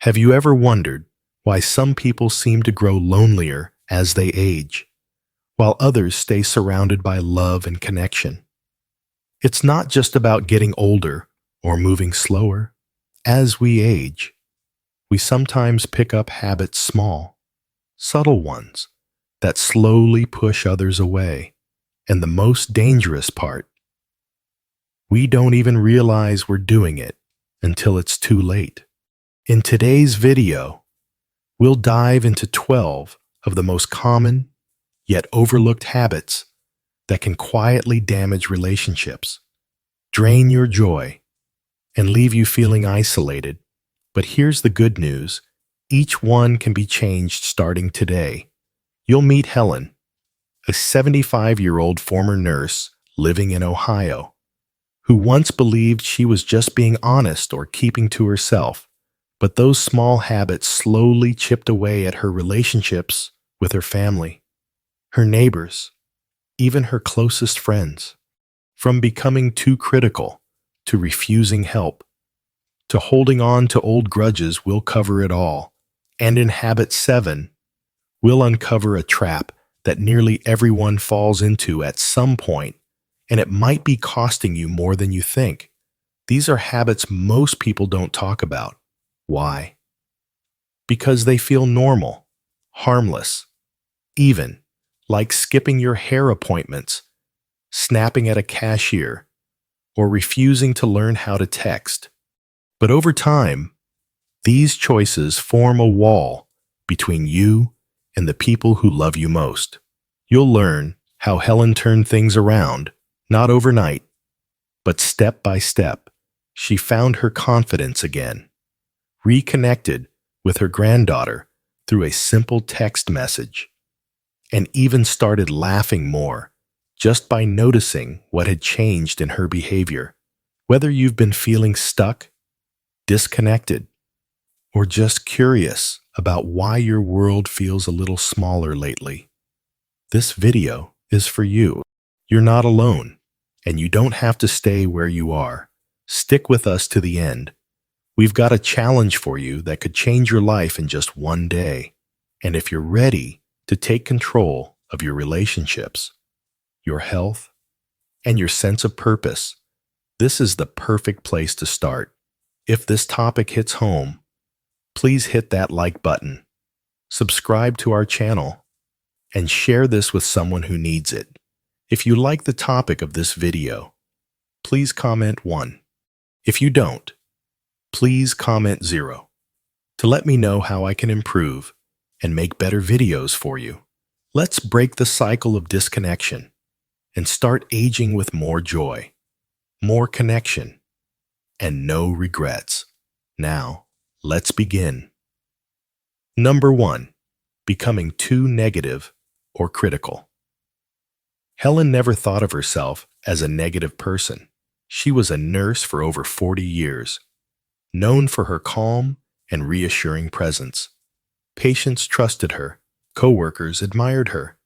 Have you ever wondered why some people seem to grow lonelier as they age, while others stay surrounded by love and connection? It's not just about getting older or moving slower. As we age, we sometimes pick up habits small, subtle ones that slowly push others away. And the most dangerous part, we don't even realize we're doing it until it's too late. In today's video, we'll dive into 12 of the most common yet overlooked habits that can quietly damage relationships, drain your joy, and leave you feeling isolated. But here's the good news. Each one can be changed starting today. You'll meet Helen, a 75-year-old former nurse living in Ohio, who once believed she was just being honest or keeping to herself. But those small habits slowly chipped away at her relationships with her family, her neighbors, even her closest friends. From becoming too critical, to refusing help, to holding on to old grudges, we'll cover it all. And in Habit 7, we'll uncover a trap that nearly everyone falls into at some point, and it might be costing you more than you think. These are habits most people don't talk about. Why? Because they feel normal, harmless, even like skipping your hair appointments, snapping at a cashier, or refusing to learn how to text. But over time, these choices form a wall between you and the people who love you most. You'll learn how Helen turned things around, not overnight, but step by step. She found her confidence again, reconnected with her granddaughter through a simple text message, and even started laughing more just by noticing what had changed in her behavior. Whether you've been feeling stuck, disconnected, or just curious about why your world feels a little smaller lately, this video is for you. You're not alone, and you don't have to stay where you are. Stick with us to the end. We've got a challenge for you that could change your life in just one day. And if you're ready to take control of your relationships, your health, and your sense of purpose, this is the perfect place to start. If this topic hits home, please hit that like button, subscribe to our channel, and share this with someone who needs it. If you like the topic of this video, please comment 1. If you don't, please comment 0 to let me know how I can improve and make better videos for you. Let's break the cycle of disconnection and start aging with more joy, more connection, and no regrets. Now, let's begin. Number 1. Becoming too negative or critical. Helen never thought of herself as a negative person. She was a nurse for over 40 years, known for her calm and reassuring presence. Patients trusted her, coworkers admired her,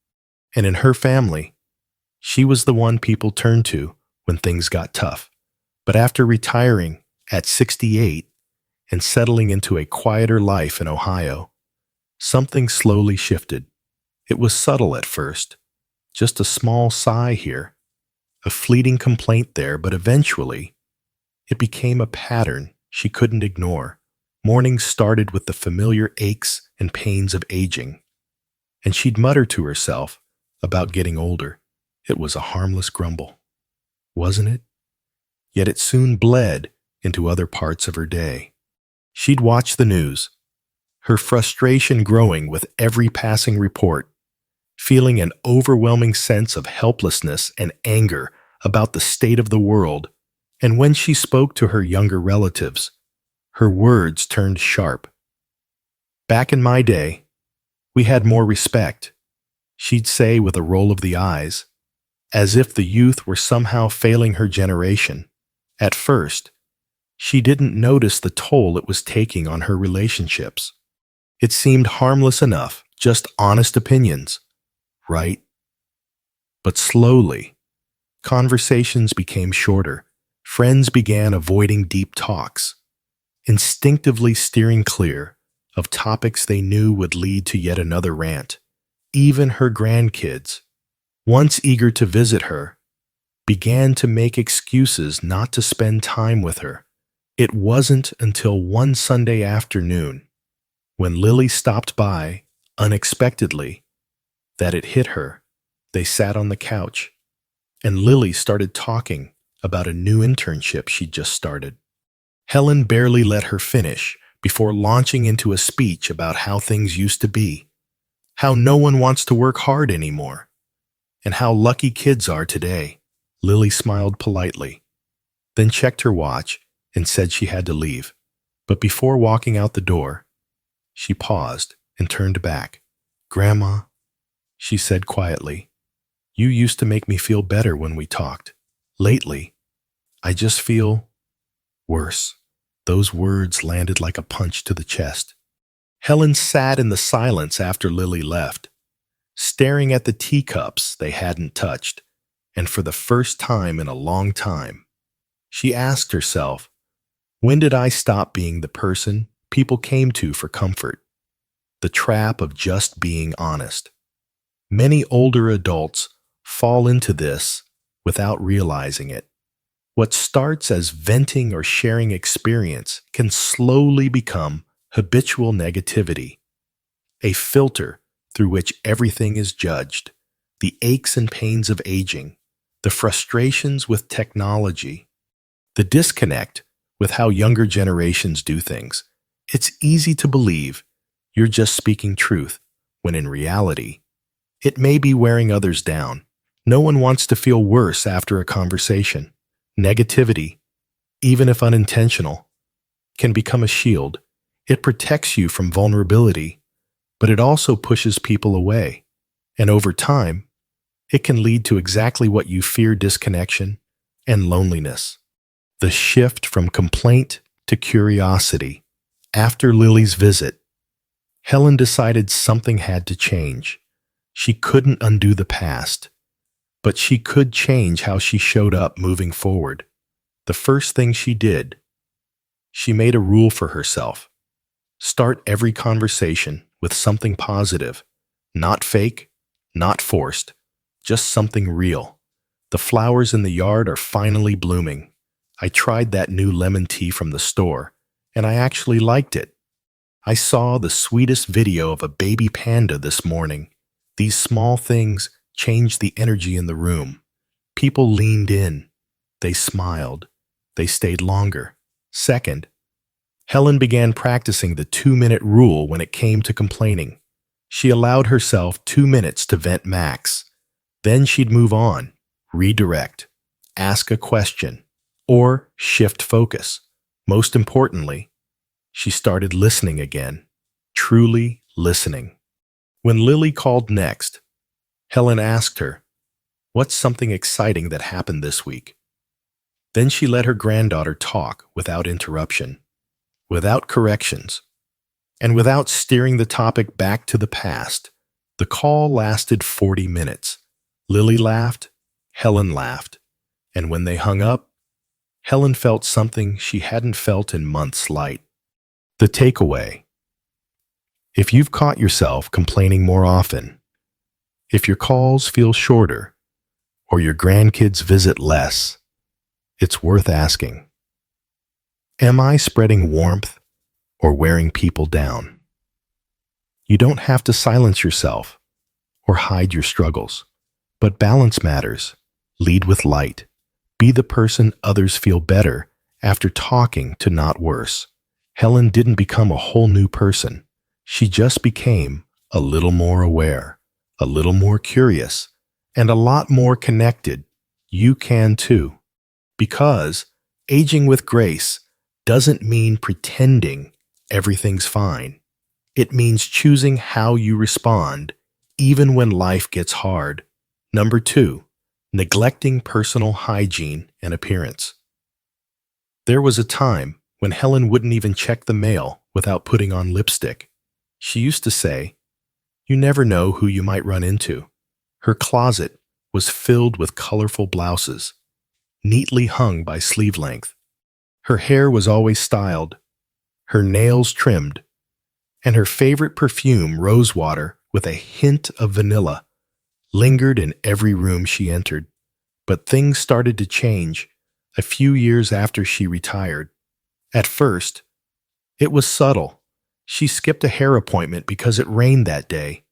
and in her family, she was the one people turned to when things got tough. But after retiring at 68 and settling into a quieter life in Ohio, something slowly shifted. It was subtle at first, just a small sigh here, a fleeting complaint there, but eventually, it became a pattern she couldn't ignore. Mornings started with the familiar aches and pains of aging, and she'd mutter to herself about getting older. It was a harmless grumble, wasn't it? Yet it soon bled into other parts of her day. She'd watch the news, her frustration growing with every passing report, feeling an overwhelming sense of helplessness and anger about the state of the world. And when she spoke to her younger relatives, her words turned sharp. "Back in my day, we had more respect," she'd say with a roll of the eyes, as if the youth were somehow failing her generation. At first, she didn't notice the toll it was taking on her relationships. It seemed harmless enough, just honest opinions, right? But slowly, conversations became shorter. Friends began avoiding deep talks, instinctively steering clear of topics they knew would lead to yet another rant. Even her grandkids, once eager to visit her, began to make excuses not to spend time with her. It wasn't until one Sunday afternoon, when Lily stopped by unexpectedly, that it hit her. They sat on the couch, and Lily started talking about a new internship she'd just started. Helen barely let her finish before launching into a speech about how things used to be, how no one wants to work hard anymore, and how lucky kids are today. Lily smiled politely, then checked her watch and said she had to leave. But before walking out the door, she paused and turned back. "Grandma," she said quietly, "you used to make me feel better when we talked. Lately, I just feel worse." Those words landed like a punch to the chest. Helen sat in the silence after Lily left, staring at the teacups they hadn't touched, and for the first time in a long time, she asked herself, when did I stop being the person people came to for comfort? The trap of just being honest. Many older adults fall into this without realizing it. What starts as venting or sharing experience can slowly become habitual negativity, a filter through which everything is judged, the aches and pains of aging, the frustrations with technology, the disconnect with how younger generations do things. It's easy to believe you're just speaking truth, when in reality, it may be wearing others down. No one wants to feel worse after a conversation. Negativity, even if unintentional, can become a shield. It protects you from vulnerability, but it also pushes people away. And over time, it can lead to exactly what you fear: disconnection and loneliness. The shift from complaint to curiosity. After Lily's visit, Helen decided something had to change. She couldn't undo the past, but she could change how she showed up moving forward. The first thing she did, she made a rule for herself. Start every conversation with something positive, not fake, not forced, just something real. "The flowers in the yard are finally blooming. I tried that new lemon tea from the store, and I actually liked it. I saw the sweetest video of a baby panda this morning." These small things changed the energy in the room. People leaned in. They smiled. They stayed longer. Second, Helen began practicing the 2-minute rule when it came to complaining. She allowed herself 2 minutes to vent max. Then she'd move on, redirect, ask a question, or shift focus. Most importantly, she started listening again, truly listening. When Lily called next, Helen asked her, "What's something exciting that happened this week?" Then she let her granddaughter talk without interruption, without corrections, and without steering the topic back to the past. The call lasted 40 minutes. Lily laughed, Helen laughed, and when they hung up, Helen felt something she hadn't felt in months. Light. The takeaway: if you've caught yourself complaining more often, if your calls feel shorter, or your grandkids visit less, it's worth asking, am I spreading warmth or wearing people down? You don't have to silence yourself or hide your struggles, but balance matters. Lead with light. Be the person others feel better after talking to, not worse. Helen didn't become a whole new person. She just became a little more aware, a little more curious, and a lot more connected. You can too. Because aging with grace doesn't mean pretending everything's fine. It means choosing how you respond, even when life gets hard. Number 2, neglecting personal hygiene and appearance. There was a time when Helen wouldn't even check the mail without putting on lipstick. She used to say, "You never know who you might run into." Her closet was filled with colorful blouses, neatly hung by sleeve length. Her hair was always styled, her nails trimmed, and her favorite perfume, rosewater with a hint of vanilla, lingered in every room she entered. But things started to change a few years after she retired. At first, it was subtle. She skipped a hair appointment because it rained that day.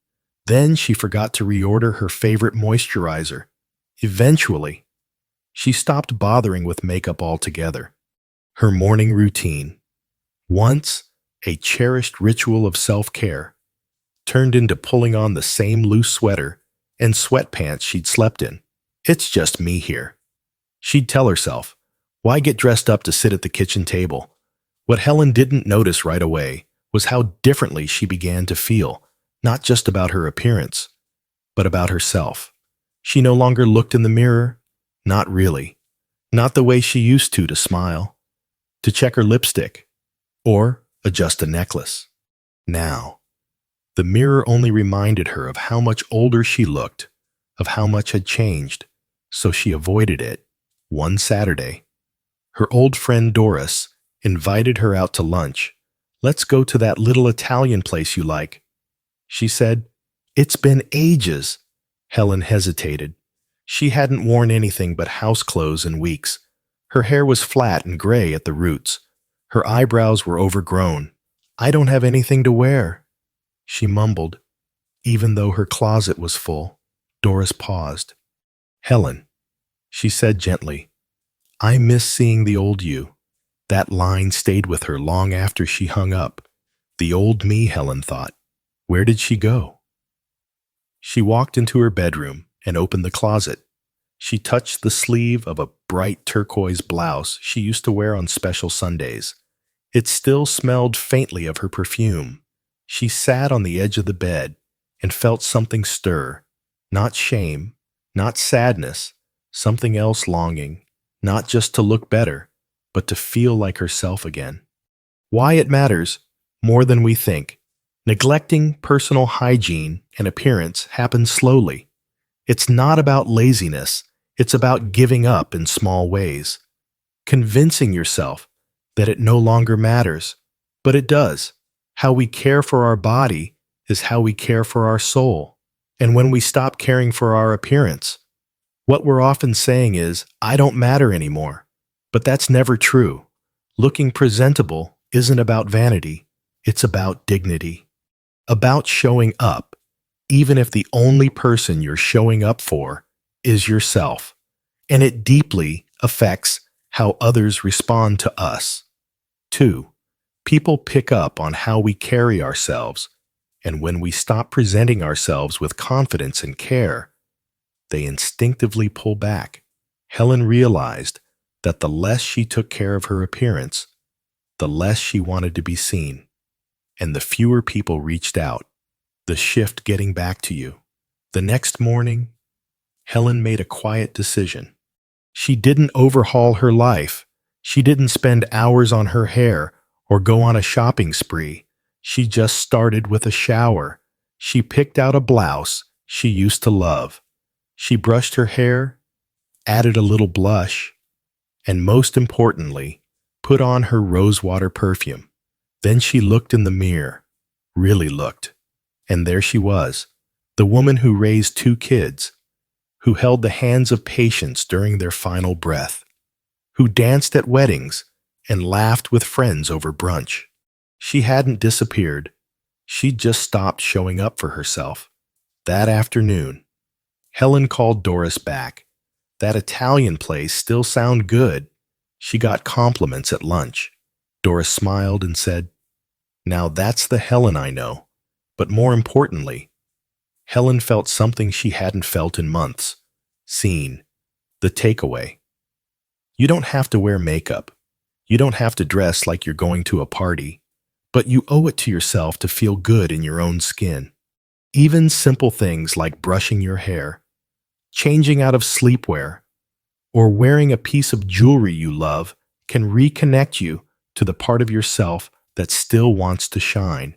Then she forgot to reorder her favorite moisturizer. Eventually, she stopped bothering with makeup altogether. Her morning routine, once a cherished ritual of self-care, turned into pulling on the same loose sweater and sweatpants she'd slept in. "It's just me here," she'd tell herself. "Why get dressed up to sit at the kitchen table?" What Helen didn't notice right away was how differently she began to feel, not just about her appearance, but about herself. She no longer looked in the mirror, not really, not the way she used to smile, to check her lipstick, or adjust a necklace. Now, the mirror only reminded her of how much older she looked, of how much had changed, so she avoided it. One Saturday, her old friend Doris invited her out to lunch. "Let's go to that little Italian place you like," she said. "It's been ages." Helen hesitated. She hadn't worn anything but house clothes in weeks. Her hair was flat and gray at the roots. Her eyebrows were overgrown. "I don't have anything to wear," she mumbled. Even though her closet was full, Doris paused. "Helen," she said gently, "I miss seeing the old you." That line stayed with her long after she hung up. The old me, Helen thought. Where did she go? She walked into her bedroom and opened the closet. She touched the sleeve of a bright turquoise blouse she used to wear on special Sundays. It still smelled faintly of her perfume. She sat on the edge of the bed and felt something stir. Not shame, not sadness, something else longing, not just to look better, but to feel like herself again. Why it matters more than we think. Neglecting personal hygiene and appearance happens slowly. It's not about laziness, it's about giving up in small ways. Convincing yourself that it no longer matters, but it does. How we care for our body is how we care for our soul. And when we stop caring for our appearance, what we're often saying is, "I don't matter anymore." But that's never true. Looking presentable isn't about vanity, it's about dignity. About showing up, even if the only person you're showing up for is yourself. And it deeply affects how others respond to us. 2. People pick up on how we carry ourselves, and when we stop presenting ourselves with confidence and care, they instinctively pull back. Helen realized that the less she took care of her appearance, the less she wanted to be seen, and the fewer people reached out. The shift getting back to you. The next morning, Helen made a quiet decision. She didn't overhaul her life. She didn't spend hours on her hair or go on a shopping spree. She just started with a shower. She picked out a blouse she used to love. She brushed her hair, added a little blush, and most importantly, put on her rosewater perfume. Then she looked in the mirror, really looked. And there she was, the woman who raised 2 kids, who held the hands of patients during their final breath, who danced at weddings and laughed with friends over brunch. She hadn't disappeared. She'd just stopped showing up for herself. That afternoon, Helen called Doris back. That Italian place still sounded good. She got compliments at lunch. Doris smiled and said, "Now that's the Helen I know." But more importantly, Helen felt something she hadn't felt in months. Seen. The takeaway. You don't have to wear makeup. You don't have to dress like you're going to a party. But you owe it to yourself to feel good in your own skin. Even simple things like brushing your hair, changing out of sleepwear, or wearing a piece of jewelry you love can reconnect you to the part of yourself that still wants to shine,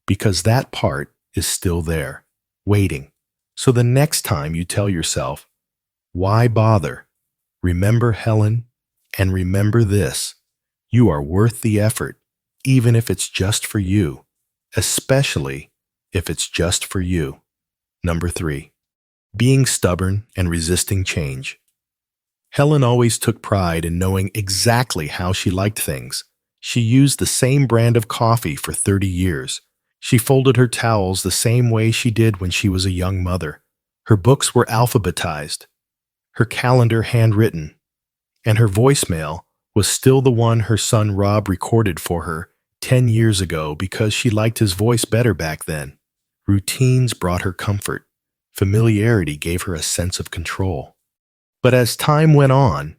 because that part is still there, waiting. So the next time you tell yourself, "Why bother?" remember Helen, and remember this: you are worth the effort, even if it's just for you, especially if it's just for you. Number 3. Being stubborn and resisting change. Helen always took pride in knowing exactly how she liked things. She used the same brand of coffee for 30 years. She folded her towels the same way she did when she was a young mother. Her books were alphabetized, her calendar handwritten, and her voicemail was still the one her son Rob recorded for her 10 years ago because she liked his voice better back then. Routines brought her comfort. Familiarity gave her a sense of control. But as time went on,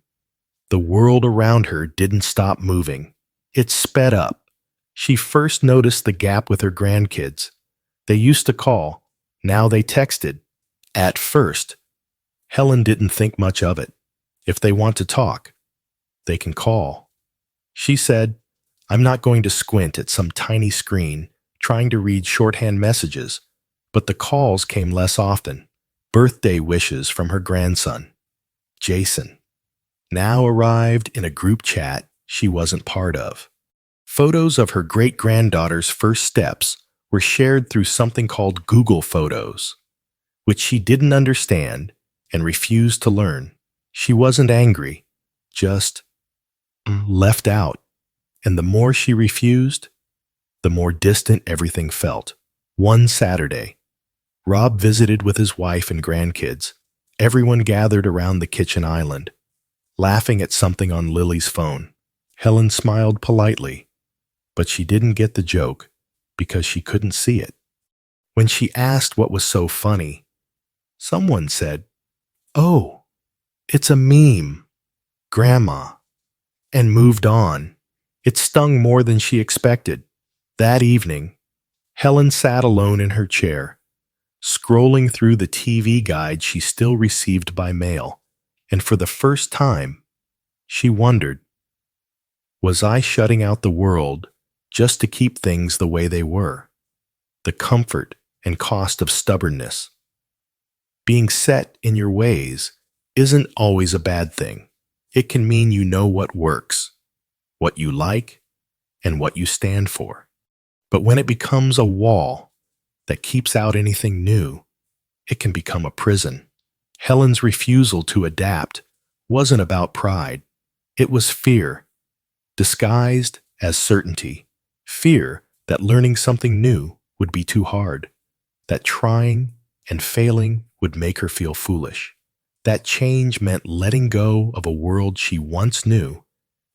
the world around her didn't stop moving. It sped up. She first noticed the gap with her grandkids. They used to call, now they texted. At first, Helen didn't think much of it. If they want to talk, they can call. She said, I'm not going to squint at some tiny screen trying to read shorthand messages, but the calls came less often. Birthday wishes from her grandson, Jason, now arrived in a group chat she wasn't part of. Photos of her great-granddaughter's first steps were shared through something called Google Photos, which she didn't understand and refused to learn. She wasn't angry, just left out. And the more she refused, the more distant everything felt. One Saturday, Rob visited with his wife and grandkids. Everyone gathered around the kitchen island, laughing at something on Lily's phone. Helen smiled politely, but she didn't get the joke because she couldn't see it. When she asked what was so funny, someone said, "Oh, it's a meme, Grandma," and moved on. It stung more than she expected. That evening, Helen sat alone in her chair, scrolling through the TV guide she still received by mail, and for the first time, she wondered, was I shutting out the world just to keep things the way they were? The comfort and cost of stubbornness. Being set in your ways isn't always a bad thing. It can mean you know what works, what you like, and what you stand for. But when it becomes a wall that keeps out anything new, it can become a prison. Helen's refusal to adapt wasn't about pride. It was fear, disguised as certainty. Fear that learning something new would be too hard, that trying and failing would make her feel foolish. That change meant letting go of a world she once knew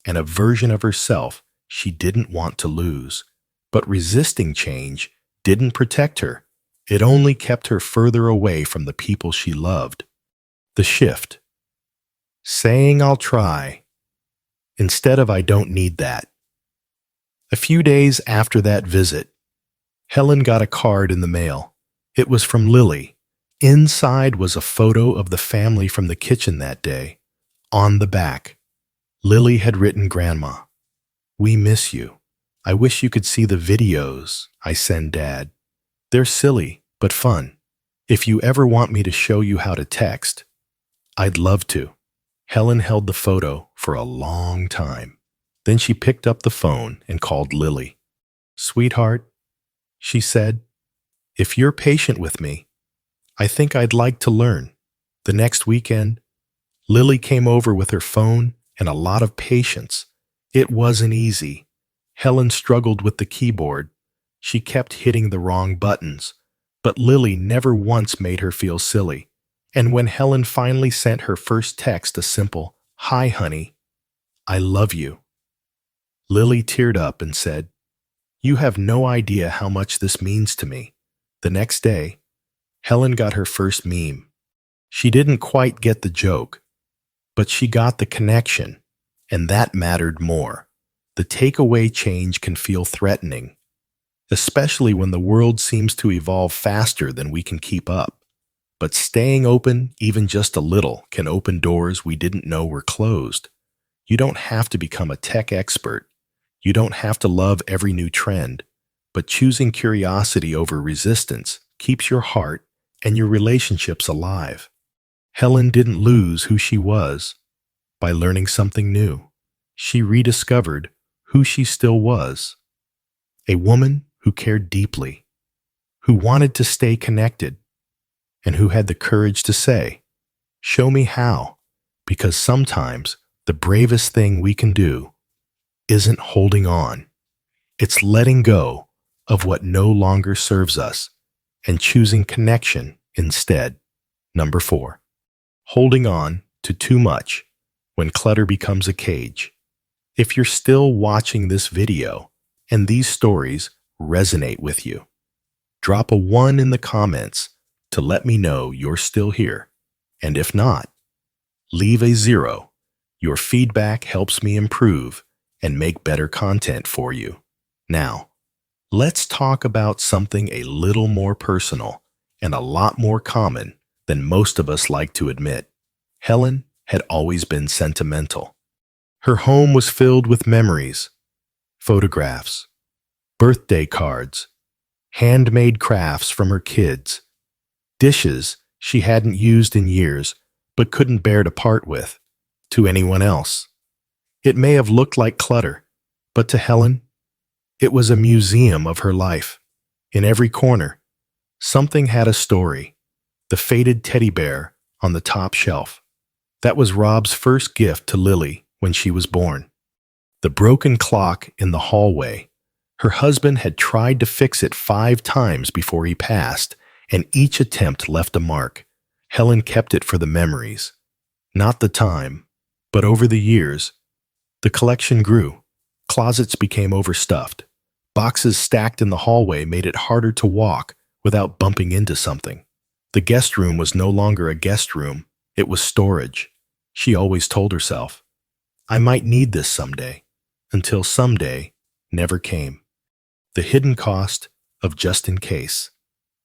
and a version of herself she didn't want to lose. But resisting change didn't protect her. It only kept her further away from the people she loved. The shift. Saying I'll try instead of I don't need that. A few days after that visit, Helen got a card in the mail. It was from Lily. Inside was a photo of the family from the kitchen that day. On the back, Lily had written, "Grandma, we miss you. I wish you could see the videos I send Dad. They're silly, but fun. If you ever want me to show you how to text, I'd love to." Helen held the photo for a long time. Then she picked up the phone and called Lily. "Sweetheart," she said, "if you're patient with me, I think I'd like to learn." The next weekend, Lily came over with her phone and a lot of patience. It wasn't easy. Helen struggled with the keyboard. She kept hitting the wrong buttons, but Lily never once made her feel silly. And when Helen finally sent her first text, a simple, "Hi, honey, I love you," Lily teared up and said, "You have no idea how much this means to me." The next day, Helen got her first meme. She didn't quite get the joke, but she got the connection, and that mattered more. The takeaway change can feel threatening, especially when the world seems to evolve faster than we can keep up. But staying open, even just a little, can open doors we didn't know were closed. You don't have to become a tech expert. You don't have to love every new trend, but choosing curiosity over resistance keeps your heart and your relationships alive. Helen didn't lose who she was by learning something new. She rediscovered who she still was. A woman who cared deeply, who wanted to stay connected, and who had the courage to say, "Show me how," because sometimes the bravest thing we can do isn't holding on. It's letting go of what no longer serves us and choosing connection instead. Number 4. Holding on to too much when clutter becomes a cage. If you're still watching this video and these stories resonate with you, drop a 1 in the comments to let me know you're still here. And if not, leave a 0. Your feedback helps me improve and make better content for you. Now, let's talk about something a little more personal and a lot more common than most of us like to admit. Helen had always been sentimental. Her home was filled with memories, photographs, birthday cards, handmade crafts from her kids, dishes she hadn't used in years but couldn't bear to part with to anyone else. It may have looked like clutter, but to Helen, it was a museum of her life. In every corner, something had a story. The faded teddy bear on the top shelf. That was Rob's first gift to Lily when she was born. The broken clock in the hallway. Her husband had tried to fix it 5 times before he passed, and each attempt left a mark. Helen kept it for the memories. Not the time, but over the years, the collection grew. Closets became overstuffed. Boxes stacked in the hallway made it harder to walk without bumping into something. The guest room was no longer a guest room, it was storage. She always told herself, "I might need this someday," until someday never came. The hidden cost of just in case.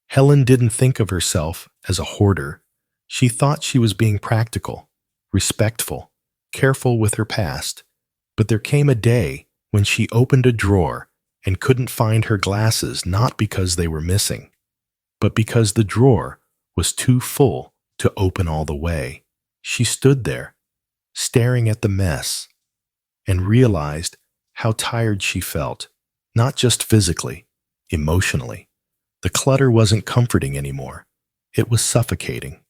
Helen didn't think of herself as a hoarder. She thought she was being practical, respectful, careful with her past. But there came a day when she opened a drawer and couldn't find her glasses, not because they were missing, but because the drawer was too full to open all the way. She stood there, staring at the mess, and realized how tired she felt, not just physically, emotionally. The clutter wasn't comforting anymore. It was suffocating.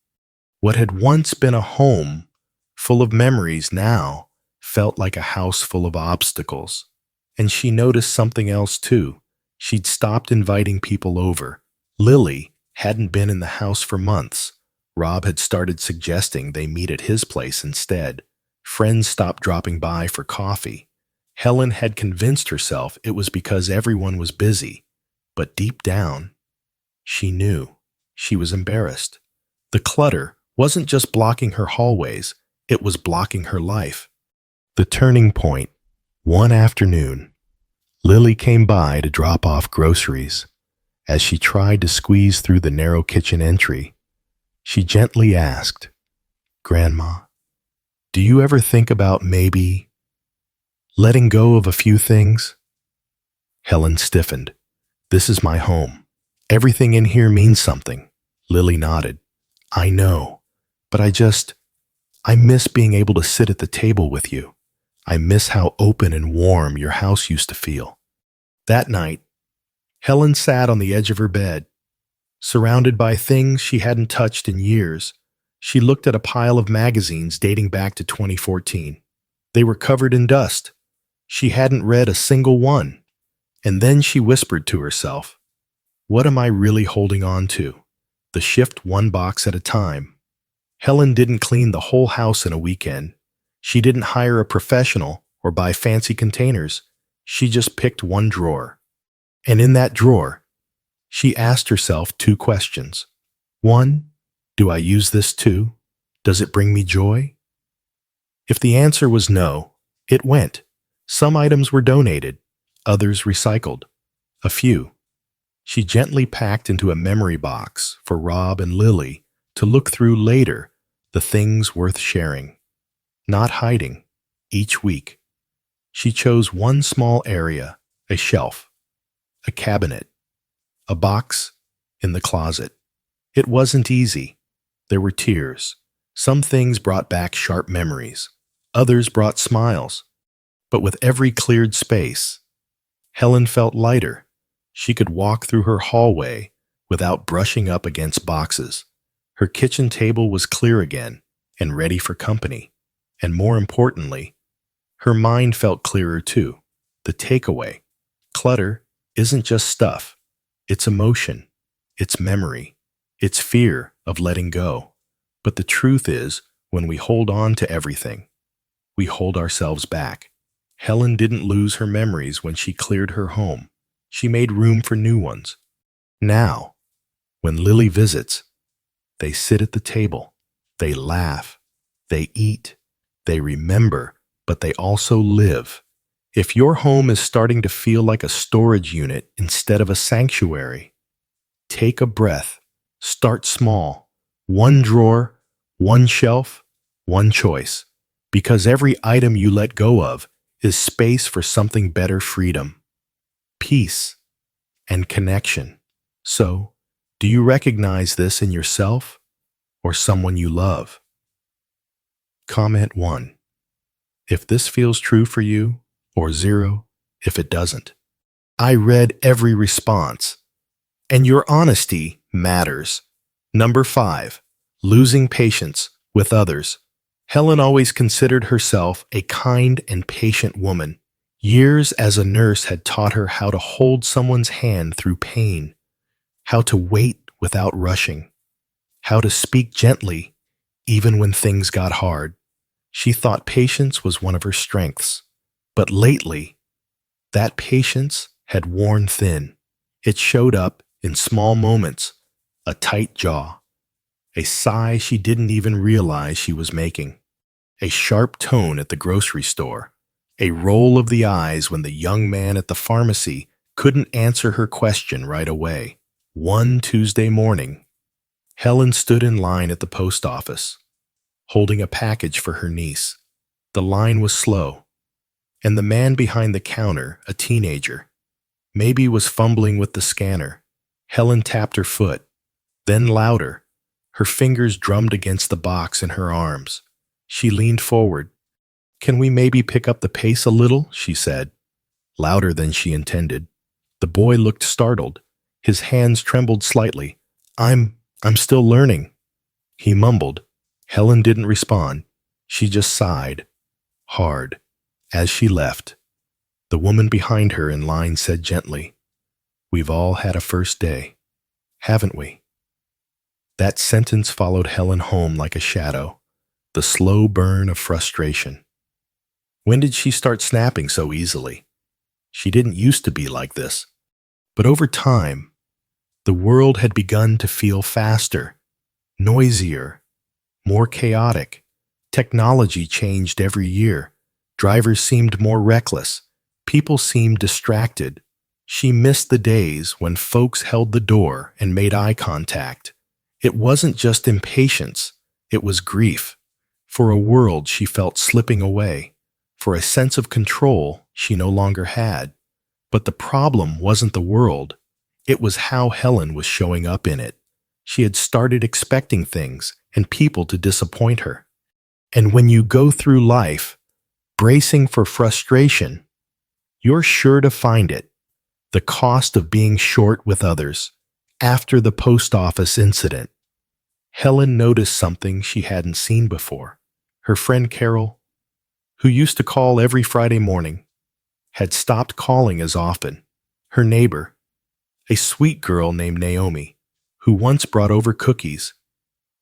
What had once been a home full of memories now felt like a house full of obstacles. And she noticed something else too. She'd stopped inviting people over. Lily hadn't been in the house for months. Rob had started suggesting they meet at his place instead. Friends stopped dropping by for coffee. Helen had convinced herself it was because everyone was busy. But deep down, she knew. She was embarrassed. The clutter wasn't just blocking her hallways, it was blocking her life. The turning point. One afternoon, Lily came by to drop off groceries. As she tried to squeeze through the narrow kitchen entry, she gently asked, "Grandma, do you ever think about maybe letting go of a few things?" Helen stiffened. "This is my home. Everything in here means something." Lily nodded. "I know, but I miss being able to sit at the table with you. I miss how open and warm your house used to feel." That night, Helen sat on the edge of her bed, surrounded by things she hadn't touched in years. She looked at a pile of magazines dating back to 2014. They were covered in dust. She hadn't read a single one. And then she whispered to herself, "What am I really holding on to?" The shift one box at a time. Helen didn't clean the whole house in a weekend. She didn't hire a professional or buy fancy containers. She just picked one drawer. And in that drawer, she asked herself 2 questions. 1, do I use this too? Does it bring me joy? If the answer was no, it went. Some items were donated, others recycled. A few she gently packed into a memory box for Rob and Lily to look through later, the things worth sharing. Not hiding. Each week, she chose one small area, a shelf, a cabinet, a box in the closet. It wasn't easy. There were tears. Some things brought back sharp memories. Others brought smiles. But with every cleared space, Helen felt lighter. She could walk through her hallway without brushing up against boxes. Her kitchen table was clear again and ready for company. And more importantly, her mind felt clearer too. The takeaway: clutter isn't just stuff, it's emotion, it's memory, it's fear of letting go. But the truth is, when we hold on to everything, we hold ourselves back. Helen didn't lose her memories when she cleared her home. She made room for new ones. Now, when Lily visits, they sit at the table, they laugh, they eat, they remember, but they also live. If your home is starting to feel like a storage unit instead of a sanctuary, take a breath. Start small. One drawer, one shelf, one choice. Because every item you let go of is space for something better: freedom, peace, and connection. So, do you recognize this in yourself or someone you love? Comment 1 if this feels true for you, or 0 if it doesn't. I read every response, and your honesty matters. Number 5, losing patience with others. Helen always considered herself a kind and patient woman. Years as a nurse had taught her how to hold someone's hand through pain, how to wait without rushing, how to speak gently even when things got hard. She thought patience was one of her strengths. But lately, that patience had worn thin. It showed up in small moments: a tight jaw, a sigh she didn't even realize she was making, a sharp tone at the grocery store, a roll of the eyes when the young man at the pharmacy couldn't answer her question right away. One Tuesday morning, Helen stood in line at the post office, holding a package for her niece. The line was slow, and the man behind the counter, a teenager, maybe was fumbling with the scanner. Helen tapped her foot, then louder. Her fingers drummed against the box in her arms. She leaned forward. "Can we maybe pick up the pace a little?" she said, louder than she intended. The boy looked startled. His hands trembled slightly. I'm still learning," he mumbled. Helen didn't respond. She just sighed, hard. As she left, the woman behind her in line said gently, "We've all had a first day, haven't we?" That sentence followed Helen home like a shadow, the slow burn of frustration. When did she start snapping so easily? She didn't used to be like this. But over time, the world had begun to feel faster, noisier, more chaotic. Technology changed every year. Drivers seemed more reckless. People seemed distracted. She missed the days when folks held the door and made eye contact. It wasn't just impatience, it was grief. For a world she felt slipping away. For a sense of control she no longer had. But the problem wasn't the world. It was how Helen was showing up in it. She had started expecting things and people to disappoint her. And when you go through life, bracing for frustration, you're sure to find it. The cost of being short with others. After the post office incident, Helen noticed something she hadn't seen before. Her friend Carol, who used to call every Friday morning, had stopped calling as often. Her neighbor, a sweet girl named Naomi, who once brought over cookies,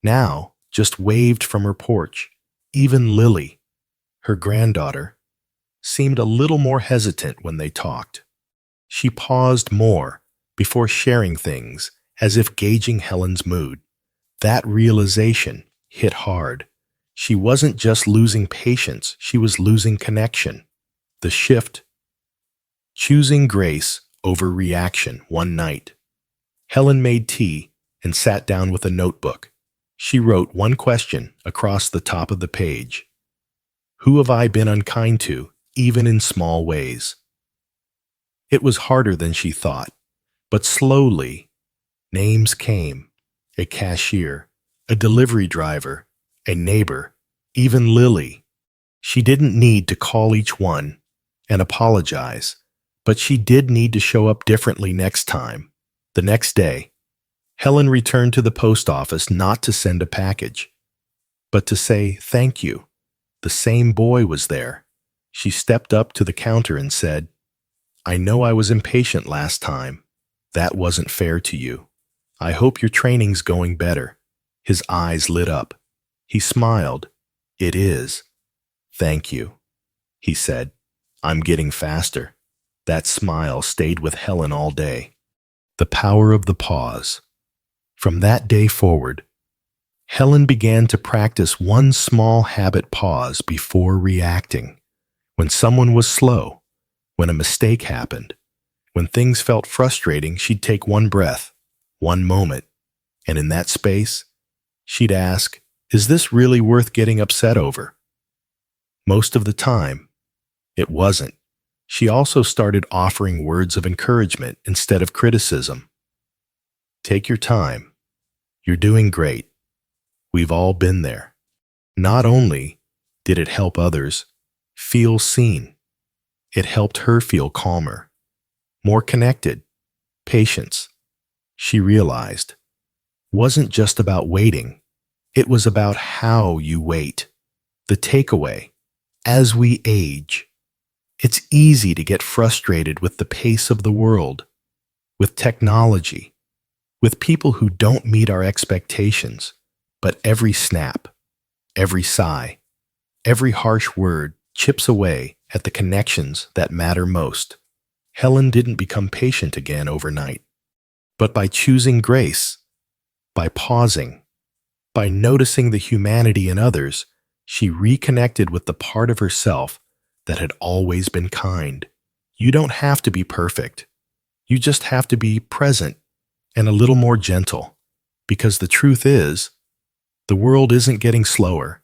now just waved from her porch. Even Lily, her granddaughter, seemed a little more hesitant when they talked. She paused more before sharing things, as if gauging Helen's mood. That realization hit hard. She wasn't just losing patience, she was losing connection. The shift: choosing grace over reaction. One night, Helen made tea and sat down with a notebook. She wrote one question across the top of the page: "Who have I been unkind to, even in small ways?" It was harder than she thought, but slowly, names came: a cashier, a delivery driver, a neighbor, even Lily. She didn't need to call each one and apologize, But she did need to show up differently next time. The next day, Helen returned to the post office not to send a package, but to say thank you. The same boy was there. She stepped up to the counter and said, "I know I was impatient last time. That wasn't fair to you. I hope your training's going better." His eyes lit up. He smiled. "It is. Thank you," he said. "I'm getting faster." That smile stayed with Helen all day. The power of the pause. From that day forward, Helen began to practice one small habit pause before reacting. When someone was slow, when a mistake happened, when things felt frustrating, she'd take one breath, one moment, and in that space, she'd ask, "Is this really worth getting upset over?" Most of the time, it wasn't. She also started offering words of encouragement instead of criticism. "Take your time. You're doing great. We've all been there." Not only did it help others feel seen, it helped her feel calmer, more connected. Patience, she realized, wasn't just about waiting. It was about how you wait. The takeaway: as we age, it's easy to get frustrated with the pace of the world, with technology, with people who don't meet our expectations. But every snap, every sigh, every harsh word chips away at the connections that matter most. Helen didn't become patient again overnight, but by choosing grace, by pausing, by noticing the humanity in others, she reconnected with the part of herself that had always been kind. You don't have to be perfect. You just have to be present and a little more gentle, because the truth is, the world isn't getting slower,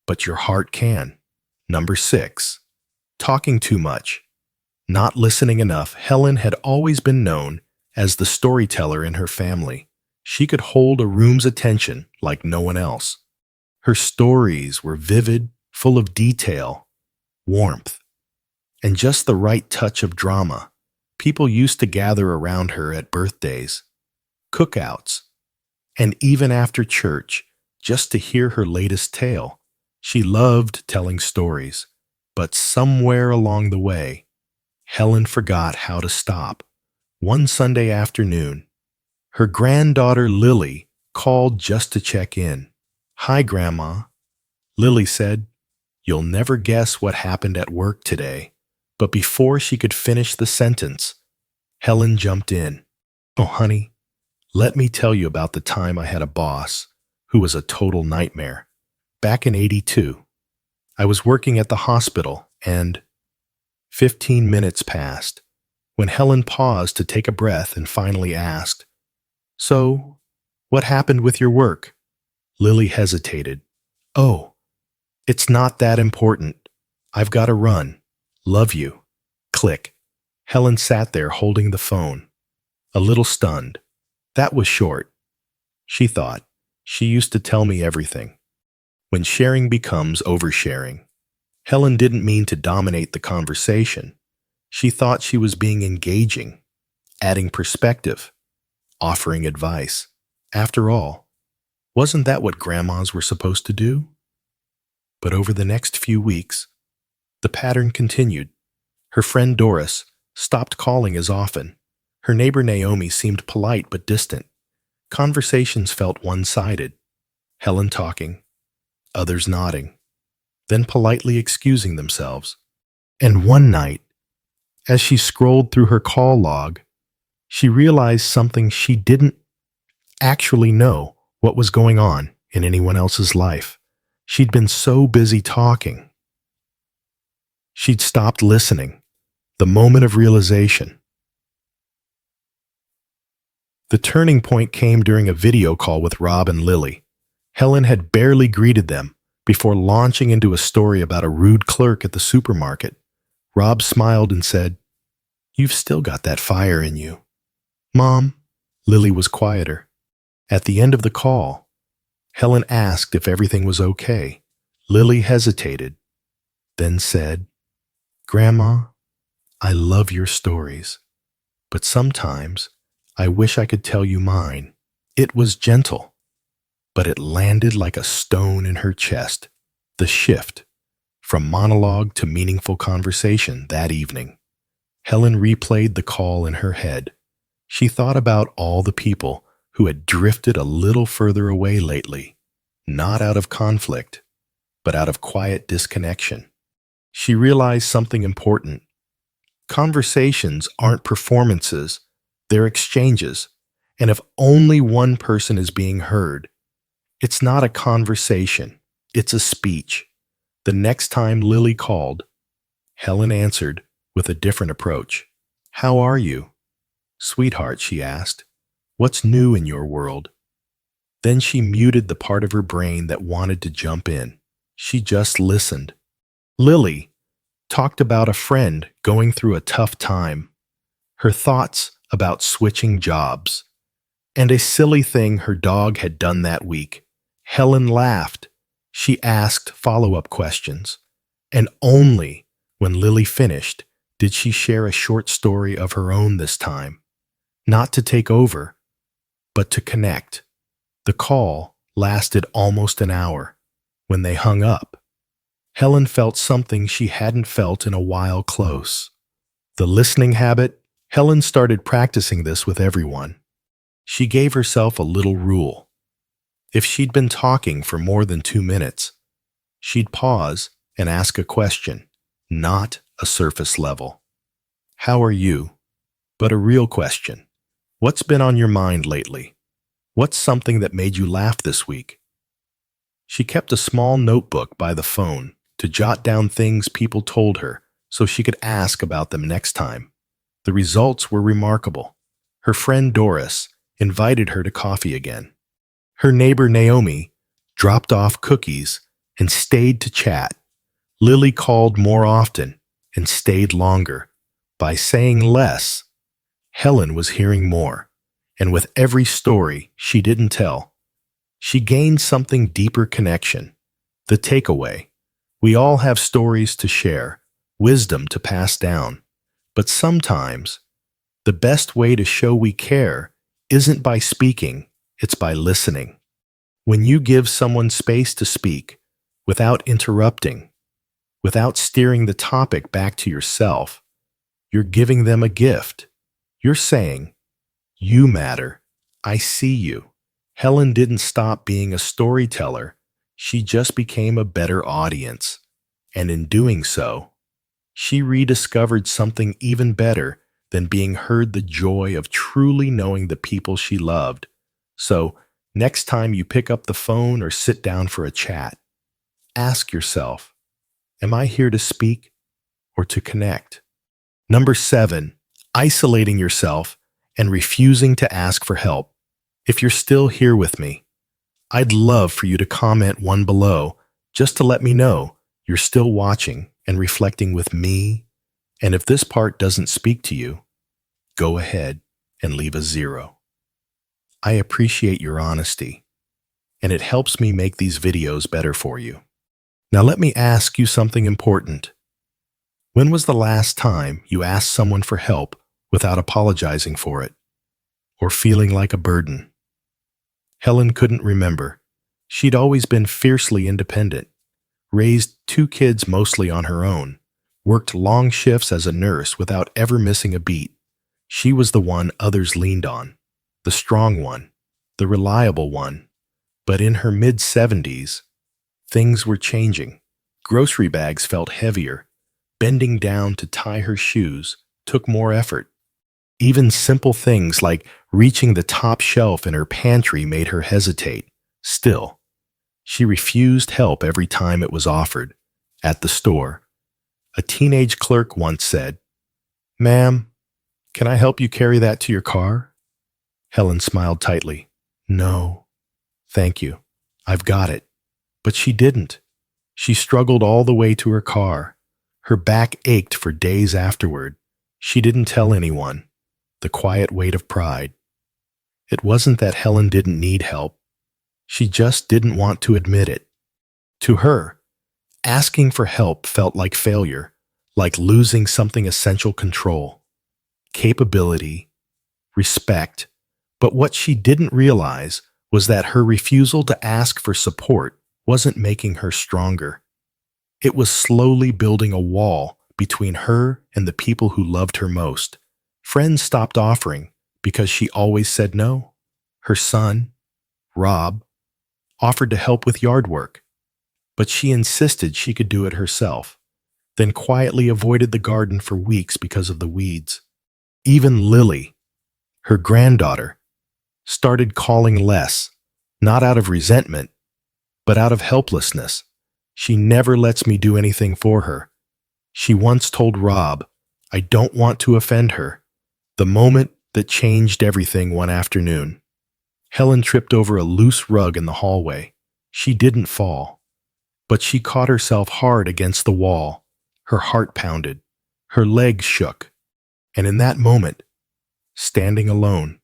but your heart can. Number 6, talking too much. Not listening enough. Helen had always been known as the storyteller in her family. She could hold a room's attention like no one else. Her stories were vivid, full of detail, warmth, and just the right touch of drama. People used to gather around her at birthdays, cookouts, and even after church, just to hear her latest tale. She loved telling stories, but somewhere along the way, Helen forgot how to stop. One Sunday afternoon, her granddaughter Lily called just to check in. "Hi, Grandma," Lily said. "You'll never guess what happened at work today." But before she could finish the sentence, Helen jumped in. "Oh, honey, let me tell you about the time I had a boss who was a total nightmare. Back in '82, I was working at the hospital and 15 minutes passed when Helen paused to take a breath and finally asked, "So, what happened with your work?" Lily hesitated. "Oh, it's not that important. I've got to run. Love you." Click. Helen sat there holding the phone, a little stunned. That was short. She thought, she used to tell me everything. When sharing becomes oversharing. Helen didn't mean to dominate the conversation. She thought she was being engaging, adding perspective, offering advice. After all, wasn't that what grandmas were supposed to do? But over the next few weeks, the pattern continued. Her friend Doris stopped calling as often. Her neighbor Naomi seemed polite but distant. Conversations felt one-sided. Helen talking, others nodding, then politely excusing themselves. And one night, as she scrolled through her call log, she realized something. She didn't actually know what was going on in anyone else's life. She'd been so busy talking. She'd stopped listening. The moment of realization. The turning point came during a video call with Rob and Lily. Helen had barely greeted them before launching into a story about a rude clerk at the supermarket. Rob smiled and said, "You've still got that fire in you." "Mom," Lily was quieter. At the end of the call, Helen asked if everything was okay. Lily hesitated, then said, "Grandma, I love your stories, but sometimes I wish I could tell you mine. It was gentle, but it landed like a stone in her chest. The shift from monologue to meaningful conversation that evening. Helen replayed the call in her head. She thought about all the people who had drifted a little further away lately, not out of conflict, but out of quiet disconnection. She realized something important. Conversations aren't performances, they're exchanges. And if only one person is being heard, it's not a conversation, it's a speech. The next time Lily called, Helen answered with a different approach. "How are you?" "Sweetheart," she asked. "What's new in your world?" Then she muted the part of her brain that wanted to jump in. She just listened. Lily talked about a friend going through a tough time, her thoughts about switching jobs, and a silly thing her dog had done that week. Helen laughed. She asked follow-up questions, and only when Lily finished did she share a short story of her own this time, not to take over, but to connect. The call lasted almost an hour. When they hung up, Helen felt something she hadn't felt in a while close. The listening habit. Helen started practicing this with everyone. She gave herself a little rule. If she'd been talking for more than 2 minutes, she'd pause and ask a question, not a surface level. "How are you?" But a real question. "What's been on your mind lately? What's something that made you laugh this week?" She kept a small notebook by the phone to jot down things people told her so she could ask about them next time. The results were remarkable. Her friend Doris invited her to coffee again. Her neighbor Naomi dropped off cookies and stayed to chat. Lily called more often and stayed longer. By saying less, Helen was hearing more, and with every story she didn't tell, she gained something deeper connection. The takeaway: we all have stories to share, wisdom to pass down, but sometimes the best way to show we care isn't by speaking, it's by listening. When you give someone space to speak, without interrupting, without steering the topic back to yourself, you're giving them a gift. You're saying, "You matter. I see you." Helen didn't stop being a storyteller. She just became a better audience. And in doing so, she rediscovered something even better than being heard: the joy of truly knowing the people she loved. So, next time you pick up the phone or sit down for a chat, ask yourself, am I here to speak or to connect? Number 7, isolating yourself and refusing to ask for help. If you're still here with me, I'd love for you to comment one below just to let me know you're still watching and reflecting with me. And if this part doesn't speak to you, go ahead and leave a 0. I appreciate your honesty, and it helps me make these videos better for you. Now let me ask you something important. When was the last time you asked someone for help without apologizing for it or feeling like a burden? Helen couldn't remember. She'd always been fiercely independent, raised 2 kids mostly on her own, worked long shifts as a nurse without ever missing a beat. She was the one others leaned on, the strong one, the reliable one. But in her mid-70s, things were changing. Grocery bags felt heavier. Bending down to tie her shoes took more effort. Even simple things like reaching the top shelf in her pantry made her hesitate. Still, she refused help every time it was offered. At the store, a teenage clerk once said, "Ma'am, can I help you carry that to your car?" Helen smiled tightly. "No, thank you. I've got it." But she didn't. She struggled all the way to her car. Her back ached for days afterward. She didn't tell anyone. The quiet weight of pride. It wasn't that Helen didn't need help. She just didn't want to admit it. To her, asking for help felt like failure, like losing something essential: control, capability, respect. But what she didn't realize was that her refusal to ask for support wasn't making her stronger. It was slowly building a wall between her and the people who loved her most. Friends stopped offering because she always said no. Her son, Rob, offered to help with yard work, but she insisted she could do it herself, then quietly avoided the garden for weeks because of the weeds. Even Lily, her granddaughter, started calling less, not out of resentment, but out of helplessness. She never lets me do anything for her. She once told Rob, "I don't want to offend her." The moment that changed everything one afternoon. Helen tripped over a loose rug in the hallway. She didn't fall, but she caught herself hard against the wall. Her heart pounded, her legs shook, and in that moment, standing alone,